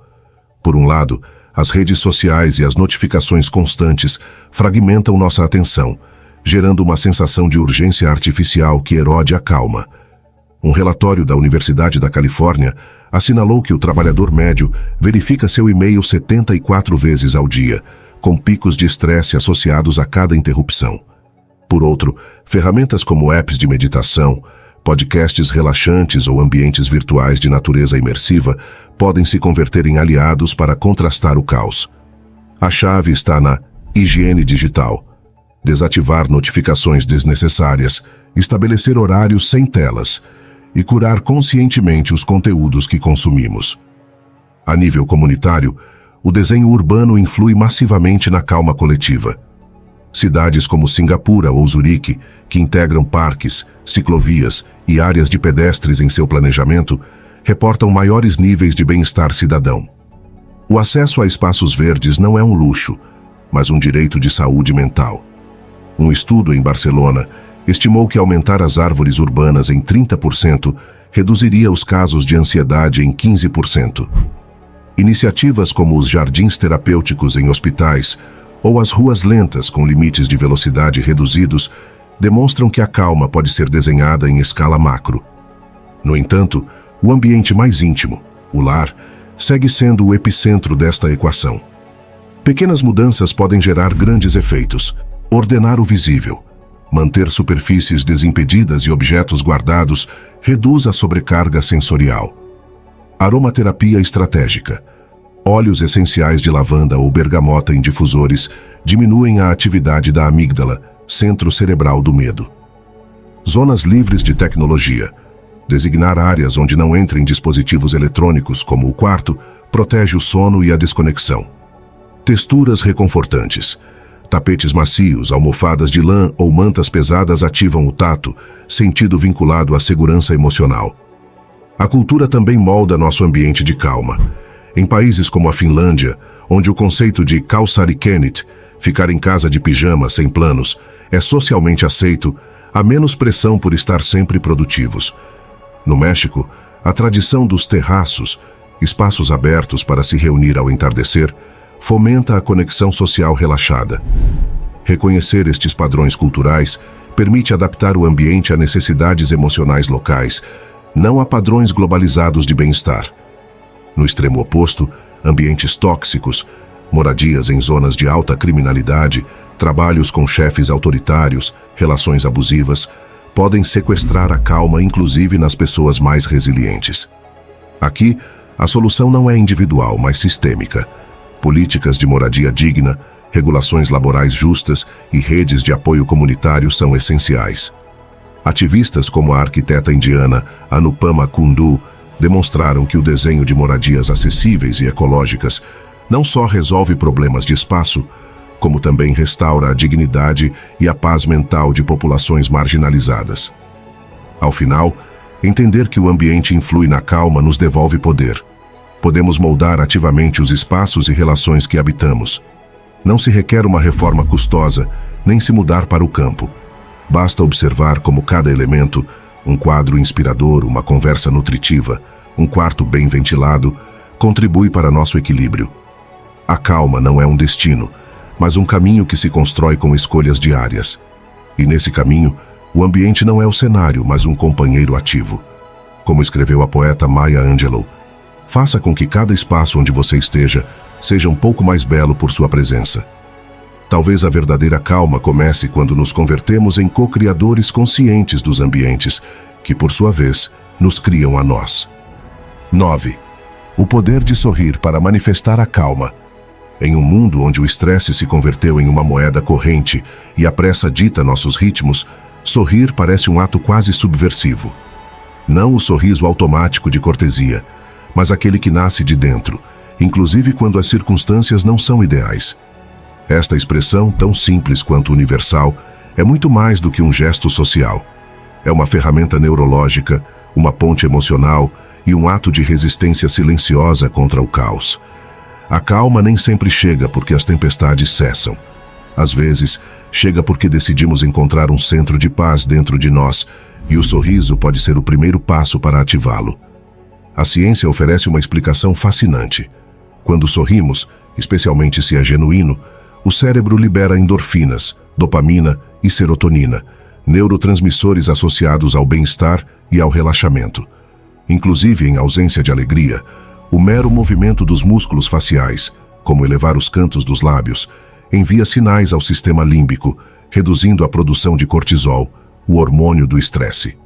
Por um lado, as redes sociais e as notificações constantes fragmentam nossa atenção, gerando uma sensação de urgência artificial que erode a calma. Um relatório da Universidade da Califórnia assinalou que o trabalhador médio verifica seu e-mail 74 vezes ao dia, com picos de estresse associados a cada interrupção. Por outro, ferramentas como apps de meditação, podcasts relaxantes ou ambientes virtuais de natureza imersiva podem se converter em aliados para contrastar o caos. A chave está na higiene digital. Desativar notificações desnecessárias, estabelecer horários sem telas e curar conscientemente os conteúdos que consumimos. A nível comunitário, o desenho urbano influi massivamente na calma coletiva. Cidades como Singapura ou Zurique, que integram parques, ciclovias e áreas de pedestres em seu planejamento, reportam maiores níveis de bem-estar cidadão. O acesso a espaços verdes não é um luxo, mas um direito de saúde mental. Um estudo em Barcelona estimou que aumentar as árvores urbanas em 30% reduziria os casos de ansiedade em 15%. Iniciativas como os jardins terapêuticos em hospitais ou as ruas lentas com limites de velocidade reduzidos demonstram que a calma pode ser desenhada em escala macro. No entanto, o ambiente mais íntimo, o lar, segue sendo o epicentro desta equação. Pequenas mudanças podem gerar grandes efeitos. Ordenar o visível, manter superfícies desimpedidas e objetos guardados reduz a sobrecarga sensorial. Aromaterapia estratégica. Óleos essenciais de lavanda ou bergamota em difusores diminuem a atividade da amígdala, centro cerebral do medo. Zonas livres de tecnologia. Designar áreas onde não entrem dispositivos eletrônicos, como o quarto, protege o sono e a desconexão. Texturas reconfortantes. Tapetes macios, almofadas de lã ou mantas pesadas ativam o tato, sentido vinculado à segurança emocional. A cultura também molda nosso ambiente de calma. Em países como a Finlândia, onde o conceito de kalsarikenit, ficar em casa de pijama sem planos, é socialmente aceito, há menos pressão por estar sempre produtivos. No México, a tradição dos terraços, espaços abertos para se reunir ao entardecer, fomenta a conexão social relaxada. Reconhecer estes padrões culturais permite adaptar o ambiente a necessidades emocionais locais, não a padrões globalizados de bem-estar. No extremo oposto, ambientes tóxicos, moradias em zonas de alta criminalidade, trabalhos com chefes autoritários, relações abusivas, podem sequestrar a calma inclusive nas pessoas mais resilientes. Aqui, a solução não é individual, mas sistêmica. Políticas de moradia digna, regulações laborais justas e redes de apoio comunitário são essenciais. Ativistas como a arquiteta indiana Anupama Kundu demonstraram que o desenho de moradias acessíveis e ecológicas não só resolve problemas de espaço, como também restaura a dignidade e a paz mental de populações marginalizadas. Ao final, entender que o ambiente influi na calma nos devolve poder. Podemos moldar ativamente os espaços e relações que habitamos. Não se requer uma reforma custosa, nem se mudar para o campo. Basta observar como cada elemento, um quadro inspirador, uma conversa nutritiva, um quarto bem ventilado, contribui para nosso equilíbrio. A calma não é um destino, mas um caminho que se constrói com escolhas diárias. E nesse caminho, o ambiente não é o cenário, mas um companheiro ativo. Como escreveu a poeta Maya Angelou, faça com que cada espaço onde você esteja seja um pouco mais belo por sua presença. Talvez a verdadeira calma comece quando nos convertemos em co-criadores conscientes dos ambientes, que por sua vez nos criam a nós. 9. O poder de sorrir para manifestar a calma. Em um mundo onde o estresse se converteu em uma moeda corrente e a pressa dita nossos ritmos, sorrir parece um ato quase subversivo. Não o sorriso automático de cortesia, mas aquele que nasce de dentro, inclusive quando as circunstâncias não são ideais. Esta expressão, tão simples quanto universal, é muito mais do que um gesto social. É uma ferramenta neurológica, uma ponte emocional e um ato de resistência silenciosa contra o caos. A calma nem sempre chega porque as tempestades cessam. Às vezes, chega porque decidimos encontrar um centro de paz dentro de nós, e o sorriso pode ser o primeiro passo para ativá-lo. A ciência oferece uma explicação fascinante. Quando sorrimos, especialmente se é genuíno, o cérebro libera endorfinas, dopamina e serotonina, neurotransmissores associados ao bem-estar e ao relaxamento. Inclusive, em ausência de alegria, o mero movimento dos músculos faciais, como elevar os cantos dos lábios, envia sinais ao sistema límbico, reduzindo a produção de cortisol, o hormônio do estresse.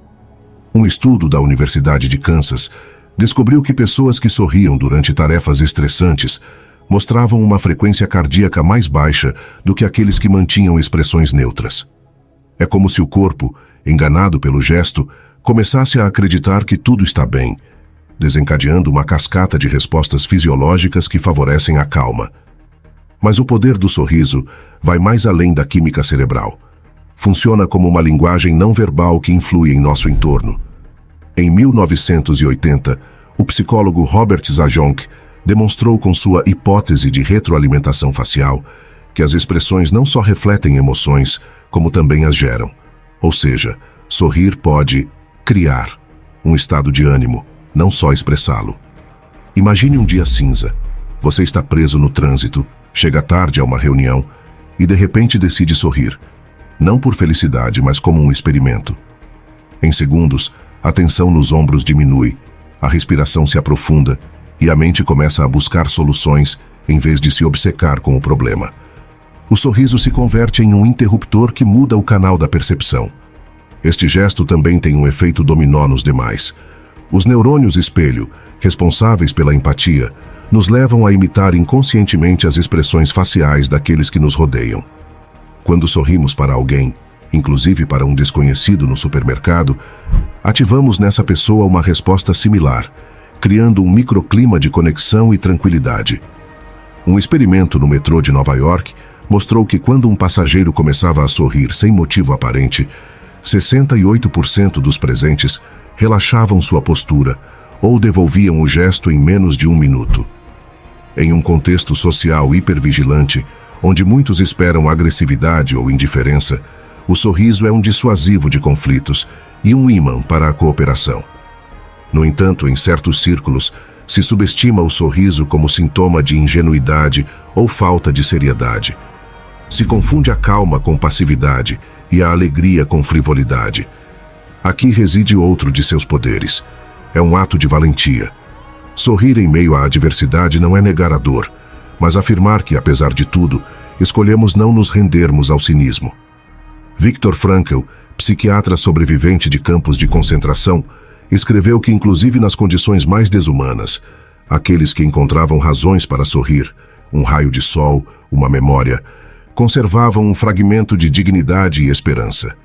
Um estudo da Universidade de Kansas descobriu que pessoas que sorriam durante tarefas estressantes mostravam uma frequência cardíaca mais baixa do que aqueles que mantinham expressões neutras. É como se o corpo, enganado pelo gesto, começasse a acreditar que tudo está bem, desencadeando uma cascata de respostas fisiológicas que favorecem a calma. Mas o poder do sorriso vai mais além da química cerebral. Funciona como uma linguagem não verbal que influi em nosso entorno. Em 1980, o psicólogo Robert Zajonc demonstrou com sua hipótese de retroalimentação facial que as expressões não só refletem emoções, como também as geram. Ou seja, sorrir pode criar um estado de ânimo, não só expressá-lo. Imagine um dia cinza. Você está preso no trânsito, chega tarde a uma reunião e de repente decide sorrir, não por felicidade, mas como um experimento. Em segundos, a tensão nos ombros diminui, a respiração se aprofunda e a mente começa a buscar soluções em vez de se obcecar com o problema. O sorriso se converte em um interruptor que muda o canal da percepção. Este gesto também tem um efeito dominó nos demais. Os neurônios espelho, responsáveis pela empatia, nos levam a imitar inconscientemente as expressões faciais daqueles que nos rodeiam. Quando sorrimos para alguém, inclusive para um desconhecido no supermercado, ativamos nessa pessoa uma resposta similar, criando um microclima de conexão e tranquilidade. Um experimento no metrô de Nova York mostrou que quando um passageiro começava a sorrir sem motivo aparente, 68% dos presentes relaxavam sua postura ou devolviam o gesto em menos de 1 minuto. Em um contexto social hipervigilante, onde muitos esperam agressividade ou indiferença, o sorriso é um dissuasivo de conflitos e um ímã para a cooperação. No entanto, em certos círculos, se subestima o sorriso como sintoma de ingenuidade ou falta de seriedade. Se confunde a calma com passividade e a alegria com frivolidade. Aqui reside outro de seus poderes. É um ato de valentia. Sorrir em meio à adversidade não é negar a dor, mas afirmar que, apesar de tudo, escolhemos não nos rendermos ao cinismo. Viktor Frankl, psiquiatra sobrevivente de campos de concentração, escreveu que, inclusive nas condições mais desumanas, aqueles que encontravam razões para sorrir, um raio de sol, uma memória, conservavam um fragmento de dignidade e esperança.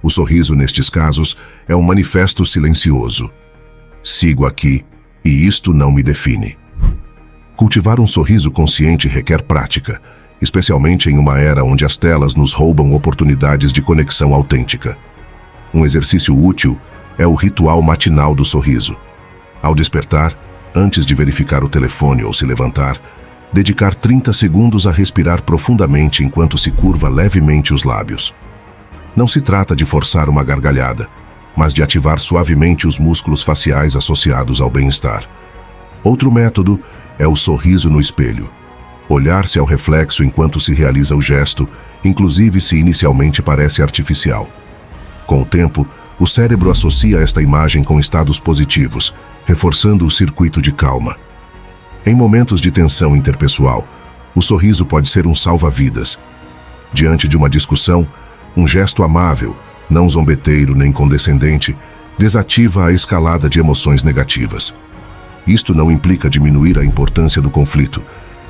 O sorriso, nestes casos, é um manifesto silencioso. Sigo aqui, e isto não me define. Cultivar um sorriso consciente requer prática, especialmente em uma era onde as telas nos roubam oportunidades de conexão autêntica. Um exercício útil é o ritual matinal do sorriso. Ao despertar, antes de verificar o telefone ou se levantar, dedicar 30 segundos a respirar profundamente enquanto se curva levemente os lábios. Não se trata de forçar uma gargalhada, mas de ativar suavemente os músculos faciais associados ao bem-estar. Outro método é o sorriso no espelho. Olhar-se ao reflexo enquanto se realiza o gesto, inclusive se inicialmente parece artificial. Com o tempo, o cérebro associa esta imagem com estados positivos, reforçando o circuito de calma. Em momentos de tensão interpessoal, o sorriso pode ser um salva-vidas. Diante de uma discussão, um gesto amável, não zombeteiro nem condescendente, desativa a escalada de emoções negativas. Isto não implica diminuir a importância do conflito,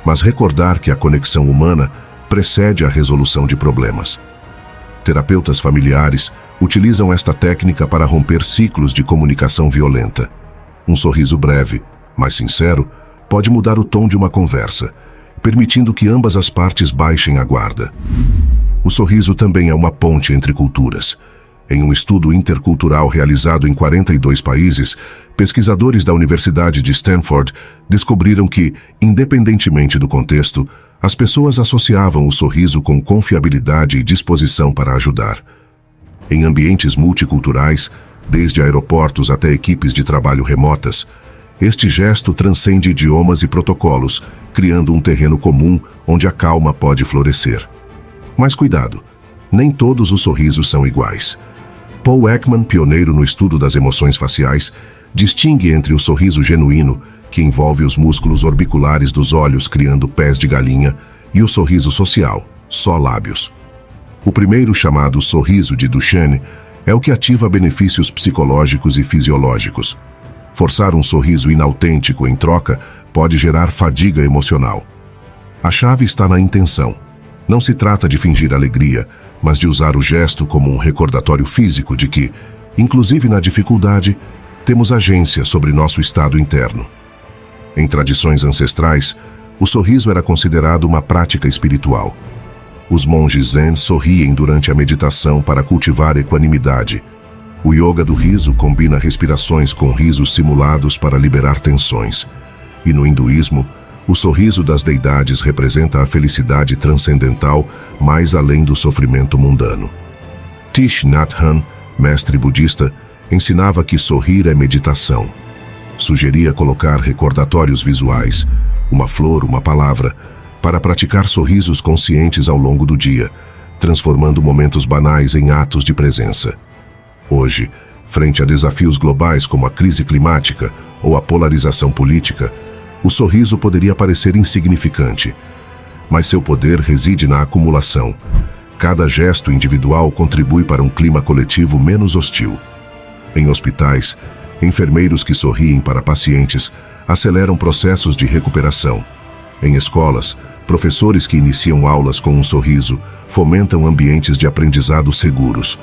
mas recordar que a conexão humana precede a resolução de problemas. Terapeutas familiares utilizam esta técnica para romper ciclos de comunicação violenta. Um sorriso breve, mas sincero, pode mudar o tom de uma conversa, permitindo que ambas as partes baixem a guarda. O sorriso também é uma ponte entre culturas. Em um estudo intercultural realizado em 42 países, pesquisadores da Universidade de Stanford descobriram que, independentemente do contexto, as pessoas associavam o sorriso com confiabilidade e disposição para ajudar. Em ambientes multiculturais, desde aeroportos até equipes de trabalho remotas, este gesto transcende idiomas e protocolos, criando um terreno comum onde a calma pode florescer. Mas cuidado, nem todos os sorrisos são iguais. Paul Ekman, pioneiro no estudo das emoções faciais, distingue entre o sorriso genuíno, que envolve os músculos orbiculares dos olhos criando pés de galinha, e o sorriso social, só lábios. O primeiro, chamado sorriso de Duchenne, é o que ativa benefícios psicológicos e fisiológicos. Forçar um sorriso inautêntico em troca pode gerar fadiga emocional. A chave está na intenção. Não se trata de fingir alegria, mas de usar o gesto como um recordatório físico de que, inclusive na dificuldade, temos agência sobre nosso estado interno. Em tradições ancestrais, o sorriso era considerado uma prática espiritual. Os monges Zen sorriem durante a meditação para cultivar equanimidade. O yoga do riso combina respirações com risos simulados para liberar tensões. E no hinduísmo, o sorriso das deidades representa a felicidade transcendental mais além do sofrimento mundano. Thich Nhat Hanh, mestre budista, ensinava que sorrir é meditação. Sugeria colocar recordatórios visuais, uma flor, uma palavra, para praticar sorrisos conscientes ao longo do dia, transformando momentos banais em atos de presença. Hoje, frente a desafios globais como a crise climática ou a polarização política, o sorriso poderia parecer insignificante, mas seu poder reside na acumulação. Cada gesto individual contribui para um clima coletivo menos hostil. Em hospitais, enfermeiros que sorriem para pacientes aceleram processos de recuperação. Em escolas, professores que iniciam aulas com um sorriso fomentam ambientes de aprendizado seguros.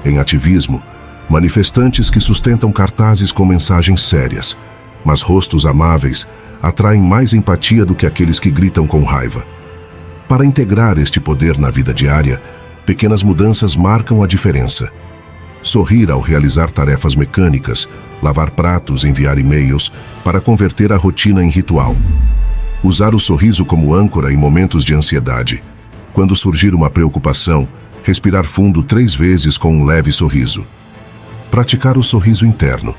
Em ativismo, manifestantes que sustentam cartazes com mensagens sérias, mas rostos amáveis atraem mais empatia do que aqueles que gritam com raiva. Para integrar este poder na vida diária, pequenas mudanças marcam a diferença. Sorrir ao realizar tarefas mecânicas, lavar pratos, enviar e-mails, para converter a rotina em ritual. Usar o sorriso como âncora em momentos de ansiedade. Quando surgir uma preocupação, respirar fundo 3 vezes com um leve sorriso. Praticar o sorriso interno.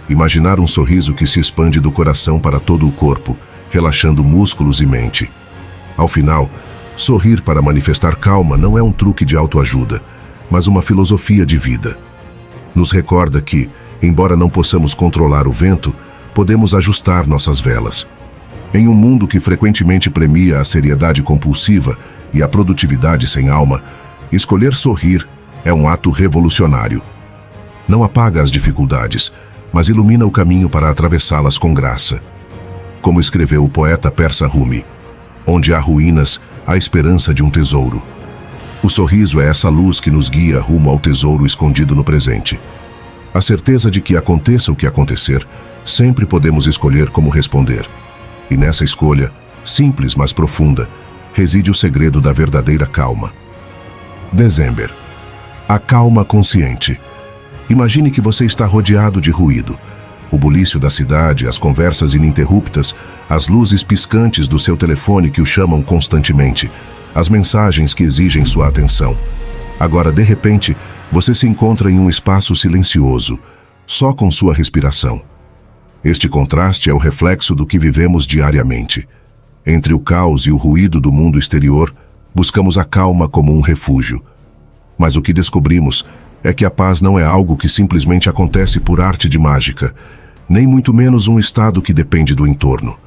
Imaginar um sorriso que se expande do coração para todo o corpo, relaxando músculos e mente. Ao final, sorrir para manifestar calma não é um truque de autoajuda, mas uma filosofia de vida. Nos recorda que, embora não possamos controlar o vento, podemos ajustar nossas velas. Em um mundo que frequentemente premia a seriedade compulsiva e a produtividade sem alma, escolher sorrir é um ato revolucionário. Não apaga as dificuldades, mas ilumina o caminho para atravessá-las com graça. Como escreveu o poeta persa Rumi, onde há ruínas, há esperança de um tesouro. O sorriso é essa luz que nos guia rumo ao tesouro escondido no presente. A certeza de que aconteça o que acontecer, sempre podemos escolher como responder. E nessa escolha, simples mas profunda, reside o segredo da verdadeira calma. Dezembro. A calma consciente. Imagine que você está rodeado de ruído. O bulício da cidade, as conversas ininterruptas, as luzes piscantes do seu telefone que o chamam constantemente, as mensagens que exigem sua atenção. Agora, de repente, você se encontra em um espaço silencioso, só com sua respiração. Este contraste é o reflexo do que vivemos diariamente. Entre o caos e o ruído do mundo exterior, buscamos a calma como um refúgio. Mas o que descobrimos é que a paz não é algo que simplesmente acontece por arte de mágica, nem muito menos um estado que depende do entorno.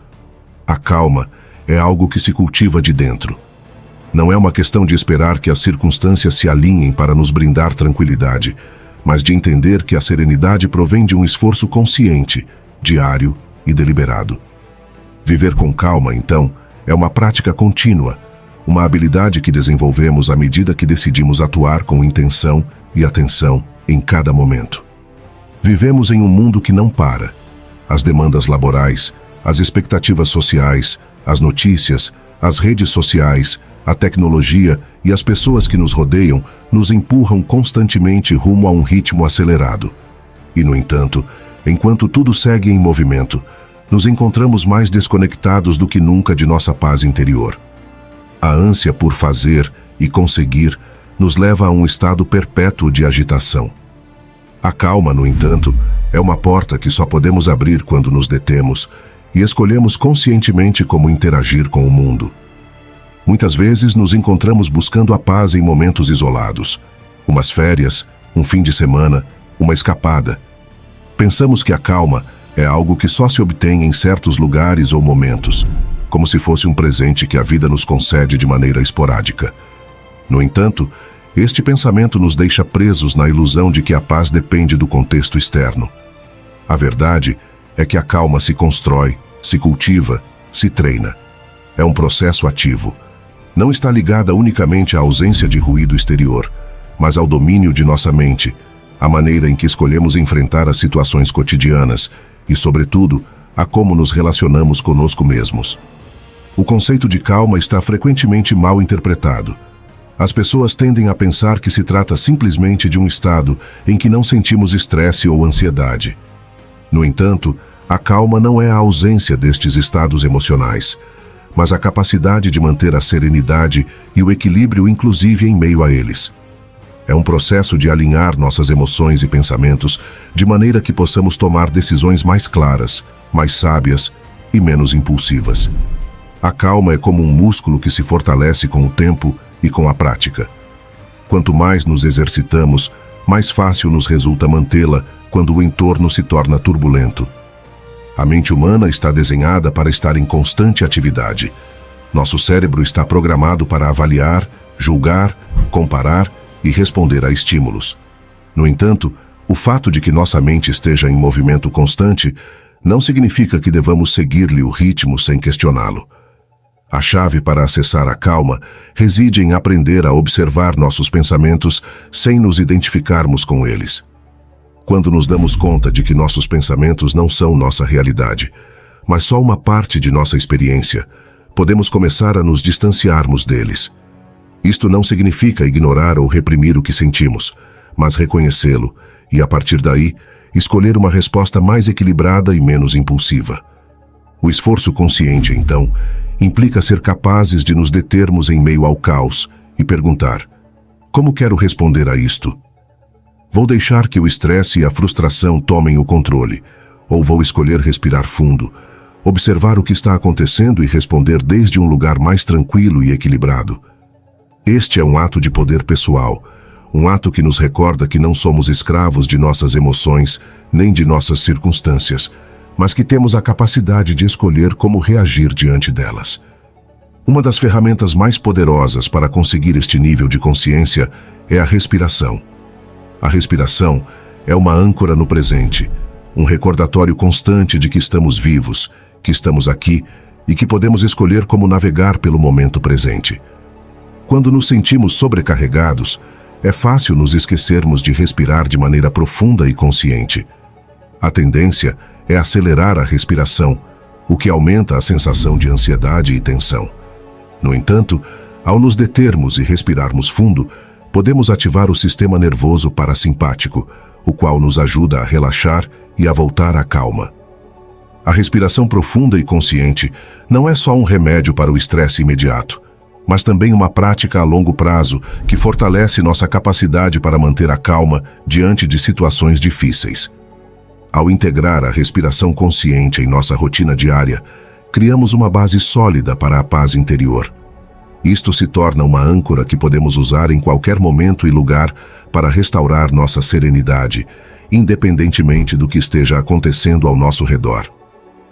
A calma é algo que se cultiva de dentro. Não é uma questão de esperar que as circunstâncias se alinhem para nos brindar tranquilidade, mas de entender que a serenidade provém de um esforço consciente, diário e deliberado. Viver com calma, então, é uma prática contínua, uma habilidade que desenvolvemos à medida que decidimos atuar com intenção e atenção em cada momento. Vivemos em um mundo que não para. As demandas laborais, as expectativas sociais, as notícias, as redes sociais, a tecnologia e as pessoas que nos rodeiam nos empurram constantemente rumo a um ritmo acelerado. E, no entanto, enquanto tudo segue em movimento, nos encontramos mais desconectados do que nunca de nossa paz interior. A ânsia por fazer e conseguir nos leva a um estado perpétuo de agitação. A calma, no entanto, é uma porta que só podemos abrir quando nos detemos e escolhemos conscientemente como interagir com o mundo. Muitas vezes nos encontramos buscando a paz em momentos isolados, umas férias, um fim de semana, uma escapada. Pensamos que a calma é algo que só se obtém em certos lugares ou momentos, como se fosse um presente que a vida nos concede de maneira esporádica. No entanto, este pensamento nos deixa presos na ilusão de que a paz depende do contexto externo. A verdade é que a calma se constrói, se cultiva, se treina. É um processo ativo. Não está ligada unicamente à ausência de ruído exterior, mas ao domínio de nossa mente, à maneira em que escolhemos enfrentar as situações cotidianas e, sobretudo, a como nos relacionamos conosco mesmos. O conceito de calma está frequentemente mal interpretado. As pessoas tendem a pensar que se trata simplesmente de um estado em que não sentimos estresse ou ansiedade. No entanto, a calma não é a ausência destes estados emocionais, mas a capacidade de manter a serenidade e o equilíbrio inclusive em meio a eles. É um processo de alinhar nossas emoções e pensamentos de maneira que possamos tomar decisões mais claras, mais sábias e menos impulsivas. A calma é como um músculo que se fortalece com o tempo e com a prática. Quanto mais nos exercitamos, mais fácil nos resulta mantê-la quando o entorno se torna turbulento. A mente humana está desenhada para estar em constante atividade. Nosso cérebro está programado para avaliar, julgar, comparar e responder a estímulos. No entanto, o fato de que nossa mente esteja em movimento constante não significa que devamos seguir-lhe o ritmo sem questioná-lo. A chave para acessar a calma reside em aprender a observar nossos pensamentos sem nos identificarmos com eles. Quando nos damos conta de que nossos pensamentos não são nossa realidade, mas só uma parte de nossa experiência, podemos começar a nos distanciarmos deles. Isto não significa ignorar ou reprimir o que sentimos, mas reconhecê-lo e, a partir daí, escolher uma resposta mais equilibrada e menos impulsiva. O esforço consciente, então, implica ser capazes de nos determos em meio ao caos e perguntar: como quero responder a isto? Vou deixar que o estresse e a frustração tomem o controle, ou vou escolher respirar fundo, observar o que está acontecendo e responder desde um lugar mais tranquilo e equilibrado? Este é um ato de poder pessoal, um ato que nos recorda que não somos escravos de nossas emoções nem de nossas circunstâncias, mas que temos a capacidade de escolher como reagir diante delas. Uma das ferramentas mais poderosas para conseguir este nível de consciência é a respiração. A respiração é uma âncora no presente, um recordatório constante de que estamos vivos, que estamos aqui e que podemos escolher como navegar pelo momento presente. Quando nos sentimos sobrecarregados, é fácil nos esquecermos de respirar de maneira profunda e consciente. A tendência é acelerar a respiração, o que aumenta a sensação de ansiedade e tensão. No entanto, ao nos determos e respirarmos fundo, podemos ativar o sistema nervoso parasimpático, o qual nos ajuda a relaxar e a voltar à calma. A respiração profunda e consciente não é só um remédio para o estresse imediato, mas também uma prática a longo prazo que fortalece nossa capacidade para manter a calma diante de situações difíceis. Ao integrar a respiração consciente em nossa rotina diária, criamos uma base sólida para a paz interior. Isto se torna uma âncora que podemos usar em qualquer momento e lugar para restaurar nossa serenidade, independentemente do que esteja acontecendo ao nosso redor.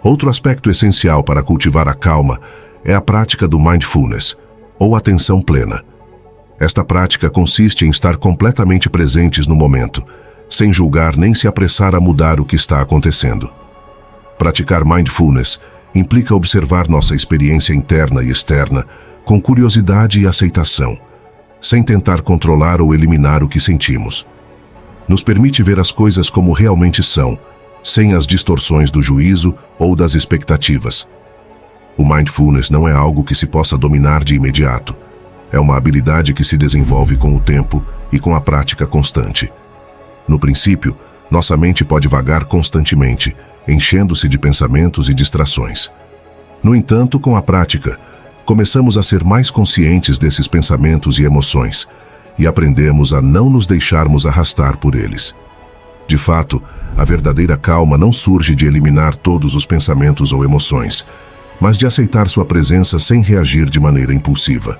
Outro aspecto essencial para cultivar a calma é a prática do mindfulness, ou atenção plena. Esta prática consiste em estar completamente presentes no momento, sem julgar nem se apressar a mudar o que está acontecendo. Praticar mindfulness implica observar nossa experiência interna e externa com curiosidade e aceitação, sem tentar controlar ou eliminar o que sentimos. Nos permite ver as coisas como realmente são, sem as distorções do juízo ou das expectativas. O mindfulness não é algo que se possa dominar de imediato. É uma habilidade que se desenvolve com o tempo e com a prática constante. No princípio, nossa mente pode vagar constantemente, enchendo-se de pensamentos e distrações. No entanto, com a prática, começamos a ser mais conscientes desses pensamentos e emoções, e aprendemos a não nos deixarmos arrastar por eles. De fato, a verdadeira calma não surge de eliminar todos os pensamentos ou emoções, mas de aceitar sua presença sem reagir de maneira impulsiva.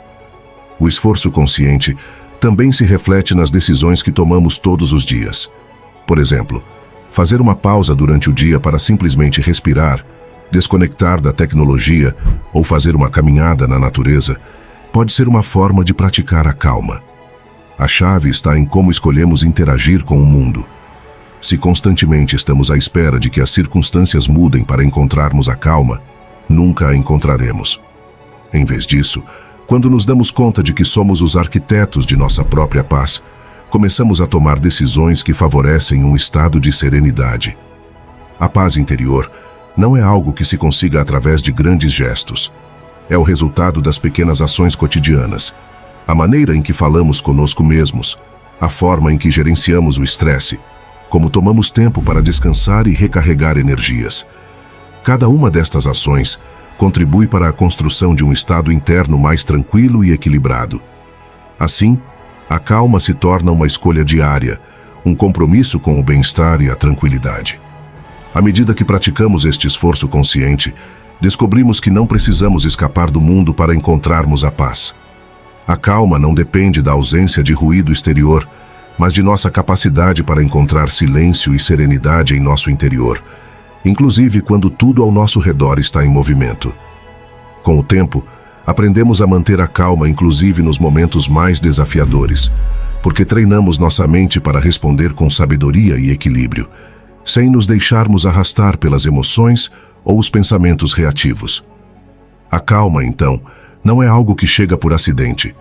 O esforço consciente também se reflete nas decisões que tomamos todos os dias. Por exemplo, fazer uma pausa durante o dia para simplesmente respirar, desconectar da tecnologia ou fazer uma caminhada na natureza pode ser uma forma de praticar a calma. A chave está em como escolhemos interagir com o mundo. Se constantemente estamos à espera de que as circunstâncias mudem para encontrarmos a calma, nunca a encontraremos. Em vez disso, quando nos damos conta de que somos os arquitetos de nossa própria paz, começamos a tomar decisões que favorecem um estado de serenidade. A paz interior não é algo que se consiga através de grandes gestos. É o resultado das pequenas ações cotidianas, a maneira em que falamos conosco mesmos, a forma em que gerenciamos o estresse, como tomamos tempo para descansar e recarregar energias. Cada uma destas ações contribui para a construção de um estado interno mais tranquilo e equilibrado. Assim, a calma se torna uma escolha diária, um compromisso com o bem-estar e a tranquilidade. À medida que praticamos este esforço consciente, descobrimos que não precisamos escapar do mundo para encontrarmos a paz. A calma não depende da ausência de ruído exterior, mas de nossa capacidade para encontrar silêncio e serenidade em nosso interior, inclusive quando tudo ao nosso redor está em movimento. Com o tempo, aprendemos a manter a calma inclusive nos momentos mais desafiadores, porque treinamos nossa mente para responder com sabedoria e equilíbrio, sem nos deixarmos arrastar pelas emoções ou os pensamentos reativos. A calma, então, não é algo que chega por acidente.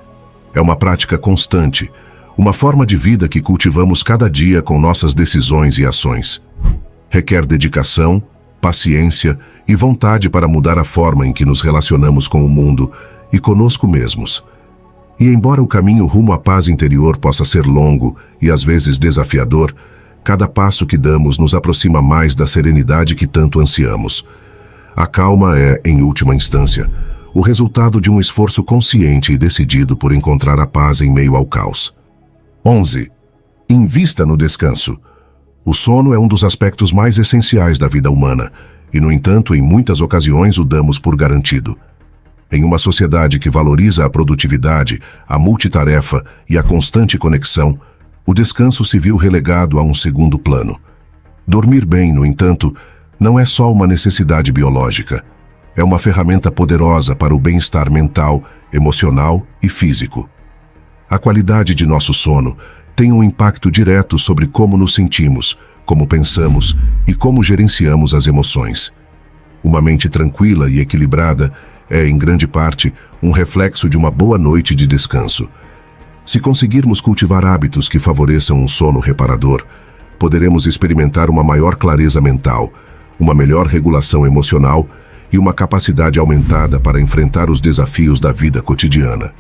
É uma prática constante, uma forma de vida que cultivamos cada dia com nossas decisões e ações. Requer dedicação, paciência e vontade para mudar a forma em que nos relacionamos com o mundo e conosco mesmos. E embora o caminho rumo à paz interior possa ser longo e às vezes desafiador, cada passo que damos nos aproxima mais da serenidade que tanto ansiamos. A calma é, em última instância, o resultado de um esforço consciente e decidido por encontrar a paz em meio ao caos. 11. Invista no descanso. O sono é um dos aspectos mais essenciais da vida humana e, no entanto, em muitas ocasiões o damos por garantido. Em uma sociedade que valoriza a produtividade, a multitarefa e a constante conexão, o descanso se viu relegado a um segundo plano. Dormir bem, no entanto, não é só uma necessidade biológica. É uma ferramenta poderosa para o bem-estar mental, emocional e físico. A qualidade de nosso sono tem um impacto direto sobre como nos sentimos, como pensamos e como gerenciamos as emoções. Uma mente tranquila e equilibrada é, em grande parte, um reflexo de uma boa noite de descanso. Se conseguirmos cultivar hábitos que favoreçam um sono reparador, poderemos experimentar uma maior clareza mental, uma melhor regulação emocional e uma capacidade aumentada para enfrentar os desafios da vida cotidiana.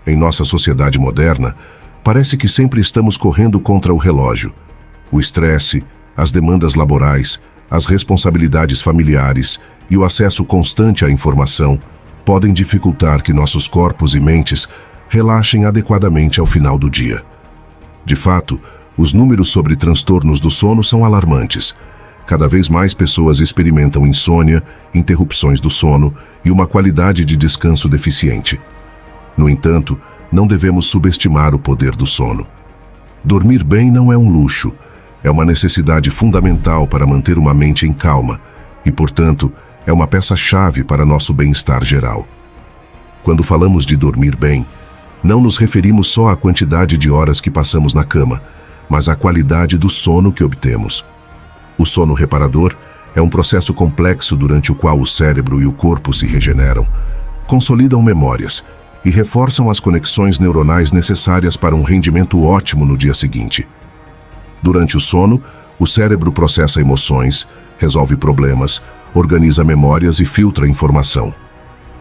Em nossa sociedade moderna, parece que sempre estamos correndo contra o relógio. O estresse, as demandas laborais, as responsabilidades familiares e o acesso constante à informação podem dificultar que nossos corpos e mentes relaxem adequadamente ao final do dia. De fato, os números sobre transtornos do sono são alarmantes. Cada vez mais pessoas experimentam insônia, interrupções do sono e uma qualidade de descanso deficiente. No entanto, não devemos subestimar o poder do sono. Dormir bem não é um luxo, é uma necessidade fundamental para manter uma mente em calma e, portanto, é uma peça-chave para nosso bem-estar geral. Quando falamos de dormir bem, não nos referimos só à quantidade de horas que passamos na cama, mas à qualidade do sono que obtemos. O sono reparador é um processo complexo durante o qual o cérebro e o corpo se regeneram, consolidam memórias e reforçam as conexões neuronais necessárias para um rendimento ótimo no dia seguinte. Durante o sono, o cérebro processa emoções, resolve problemas, organiza memórias e filtra informação.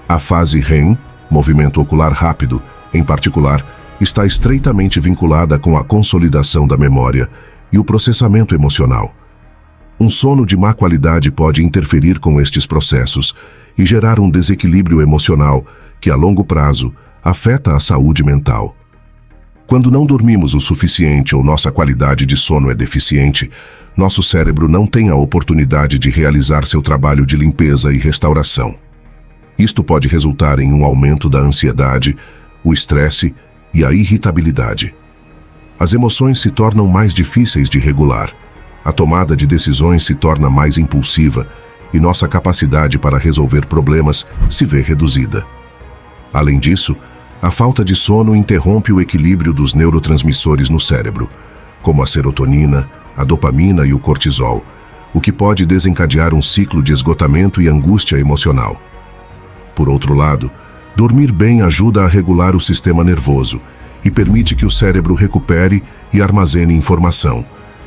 A fase REM, movimento ocular rápido, em particular, está estreitamente vinculada com a consolidação da memória e o processamento emocional. Um sono de má qualidade pode interferir com estes processos e gerar um desequilíbrio emocional que, a longo prazo, afeta a saúde mental. Quando não dormimos o suficiente ou nossa qualidade de sono é deficiente, nosso cérebro não tem a oportunidade de realizar seu trabalho de limpeza e restauração. Isto pode resultar em um aumento da ansiedade, o estresse e a irritabilidade. As emoções se tornam mais difíceis de regular, a tomada de decisões se torna mais impulsiva e nossa capacidade para resolver problemas se vê reduzida. Além disso, a falta de sono interrompe o equilíbrio dos neurotransmissores no cérebro, como a serotonina, a dopamina e o cortisol, o que pode desencadear um ciclo de esgotamento e angústia emocional. Por outro lado, dormir bem ajuda a regular o sistema nervoso e permite que o cérebro recupere e armazene informação,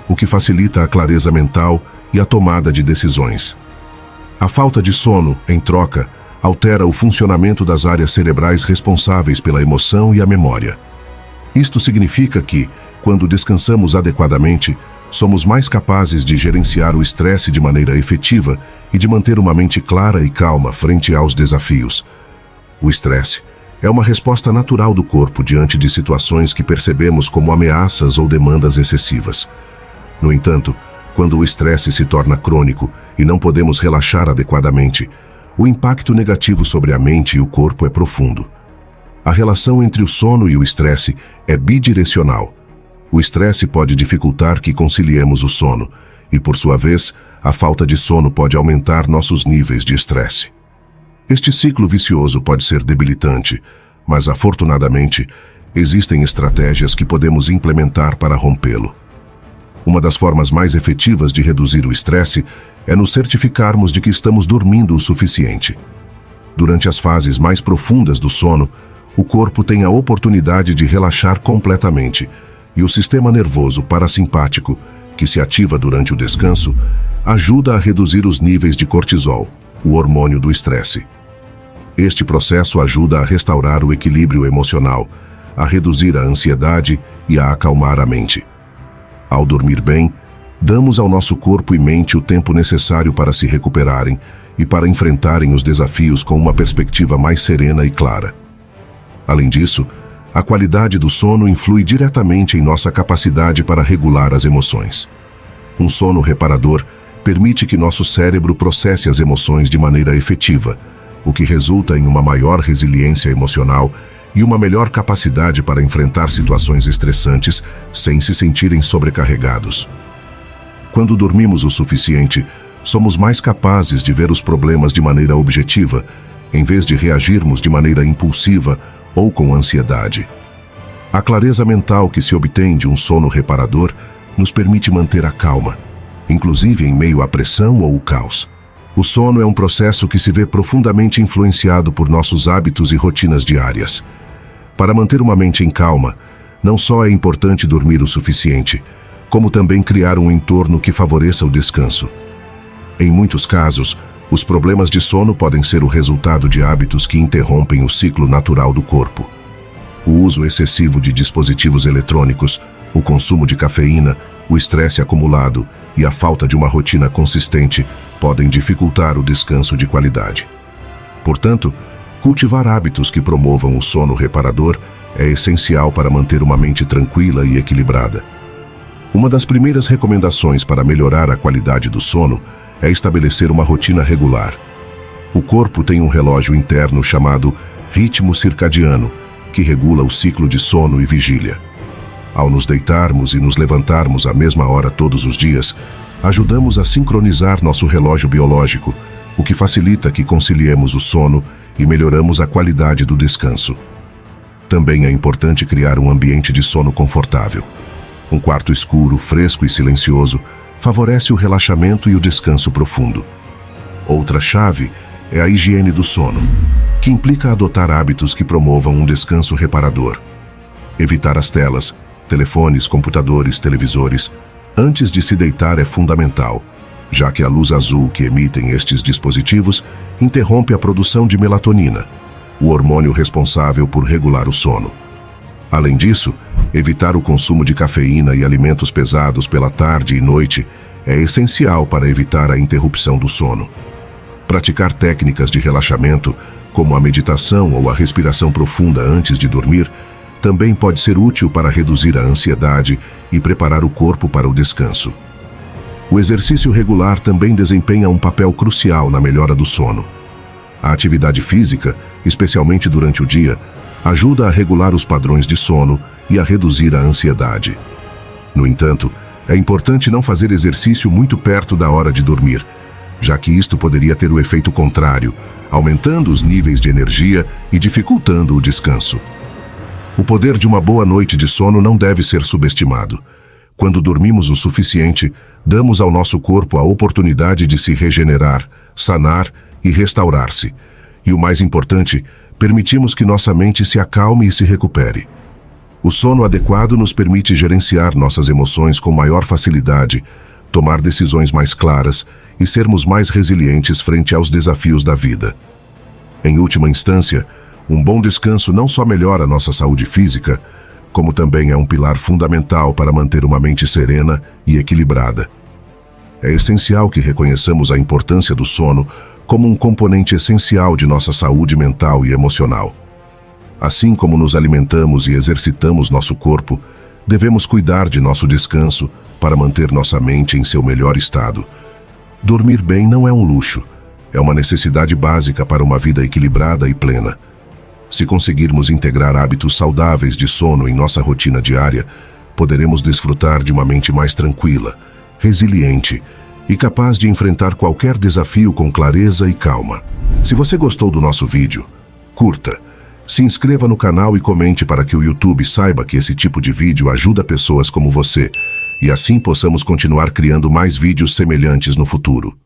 o que facilita a clareza mental e a tomada de decisões. A falta de sono, em troca, altera o funcionamento das áreas cerebrais responsáveis pela emoção e a memória. Isto significa que, quando descansamos adequadamente, somos mais capazes de gerenciar o estresse de maneira efetiva e de manter uma mente clara e calma frente aos desafios. O estresse é uma resposta natural do corpo diante de situações que percebemos como ameaças ou demandas excessivas. No entanto, quando o estresse se torna crônico e não podemos relaxar adequadamente, o impacto negativo sobre a mente e o corpo é profundo. A relação entre o sono e o estresse é bidirecional. O estresse pode dificultar que conciliemos o sono e, por sua vez, a falta de sono pode aumentar nossos níveis de estresse. Este ciclo vicioso pode ser debilitante, mas, afortunadamente, existem estratégias que podemos implementar para rompê-lo. Uma das formas mais efetivas de reduzir o estresse é nos certificarmos de que estamos dormindo o suficiente. Durante as fases mais profundas do sono, o corpo tem a oportunidade de relaxar completamente e o sistema nervoso parasimpático, que se ativa durante o descanso, ajuda a reduzir os níveis de cortisol, o hormônio do estresse. Este processo ajuda a restaurar o equilíbrio emocional, a reduzir a ansiedade e a acalmar a mente. Ao dormir bem, damos ao nosso corpo e mente o tempo necessário para se recuperarem e para enfrentarem os desafios com uma perspectiva mais serena e clara. Além disso, a qualidade do sono influi diretamente em nossa capacidade para regular as emoções. Um sono reparador permite que nosso cérebro processe as emoções de maneira efetiva, o que resulta em uma maior resiliência emocional e uma melhor capacidade para enfrentar situações estressantes sem se sentirem sobrecarregados. Quando dormimos o suficiente, somos mais capazes de ver os problemas de maneira objetiva, em vez de reagirmos de maneira impulsiva ou com ansiedade. A clareza mental que se obtém de um sono reparador nos permite manter a calma, inclusive em meio à pressão ou o caos. O sono é um processo que se vê profundamente influenciado por nossos hábitos e rotinas diárias. Para manter uma mente em calma, não só é importante dormir o suficiente, como também criar um entorno que favoreça o descanso. Em muitos casos, os problemas de sono podem ser o resultado de hábitos que interrompem o ciclo natural do corpo. O uso excessivo de dispositivos eletrônicos, o consumo de cafeína, o estresse acumulado e a falta de uma rotina consistente podem dificultar o descanso de qualidade. Portanto, cultivar hábitos que promovam o sono reparador é essencial para manter uma mente tranquila e equilibrada. Uma das primeiras recomendações para melhorar a qualidade do sono é estabelecer uma rotina regular. O corpo tem um relógio interno chamado ritmo circadiano, que regula o ciclo de sono e vigília. Ao nos deitarmos e nos levantarmos à mesma hora todos os dias, ajudamos a sincronizar nosso relógio biológico, o que facilita que conciliemos o sono e melhoramos a qualidade do descanso. Também é importante criar um ambiente de sono confortável. Um quarto escuro, fresco e silencioso favorece o relaxamento e o descanso profundo. Outra chave é a higiene do sono, que implica adotar hábitos que promovam um descanso reparador. Evitar as telas, telefones, computadores, televisores, antes de se deitar é fundamental, já que a luz azul que emitem estes dispositivos interrompe a produção de melatonina, o hormônio responsável por regular o sono. Além disso, evitar o consumo de cafeína e alimentos pesados pela tarde e noite é essencial para evitar a interrupção do sono. Praticar técnicas de relaxamento, como a meditação ou a respiração profunda antes de dormir, também pode ser útil para reduzir a ansiedade e preparar o corpo para o descanso. O exercício regular também desempenha um papel crucial na melhora do sono. A atividade física, especialmente durante o dia, ajuda a regular os padrões de sono e a reduzir a ansiedade. No entanto, é importante não fazer exercício muito perto da hora de dormir, já que isto poderia ter o efeito contrário, aumentando os níveis de energia e dificultando o descanso. O poder de uma boa noite de sono não deve ser subestimado. Quando dormimos o suficiente, damos ao nosso corpo a oportunidade de se regenerar, sanar e restaurar-se. E o mais importante, permitimos que nossa mente se acalme e se recupere. O sono adequado nos permite gerenciar nossas emoções com maior facilidade, tomar decisões mais claras e sermos mais resilientes frente aos desafios da vida. Em última instância, um bom descanso não só melhora nossa saúde física, como também é um pilar fundamental para manter uma mente serena e equilibrada. É essencial que reconheçamos a importância do sono como um componente essencial de nossa saúde mental e emocional. Assim como nos alimentamos e exercitamos nosso corpo, devemos cuidar de nosso descanso para manter nossa mente em seu melhor estado. Dormir bem não é um luxo, é uma necessidade básica para uma vida equilibrada e plena. Se conseguirmos integrar hábitos saudáveis de sono em nossa rotina diária, poderemos desfrutar de uma mente mais tranquila, resiliente e capaz de enfrentar qualquer desafio com clareza e calma. Se você gostou do nosso vídeo, curta, se inscreva no canal e comente para que o YouTube saiba que esse tipo de vídeo ajuda pessoas como você, e assim possamos continuar criando mais vídeos semelhantes no futuro.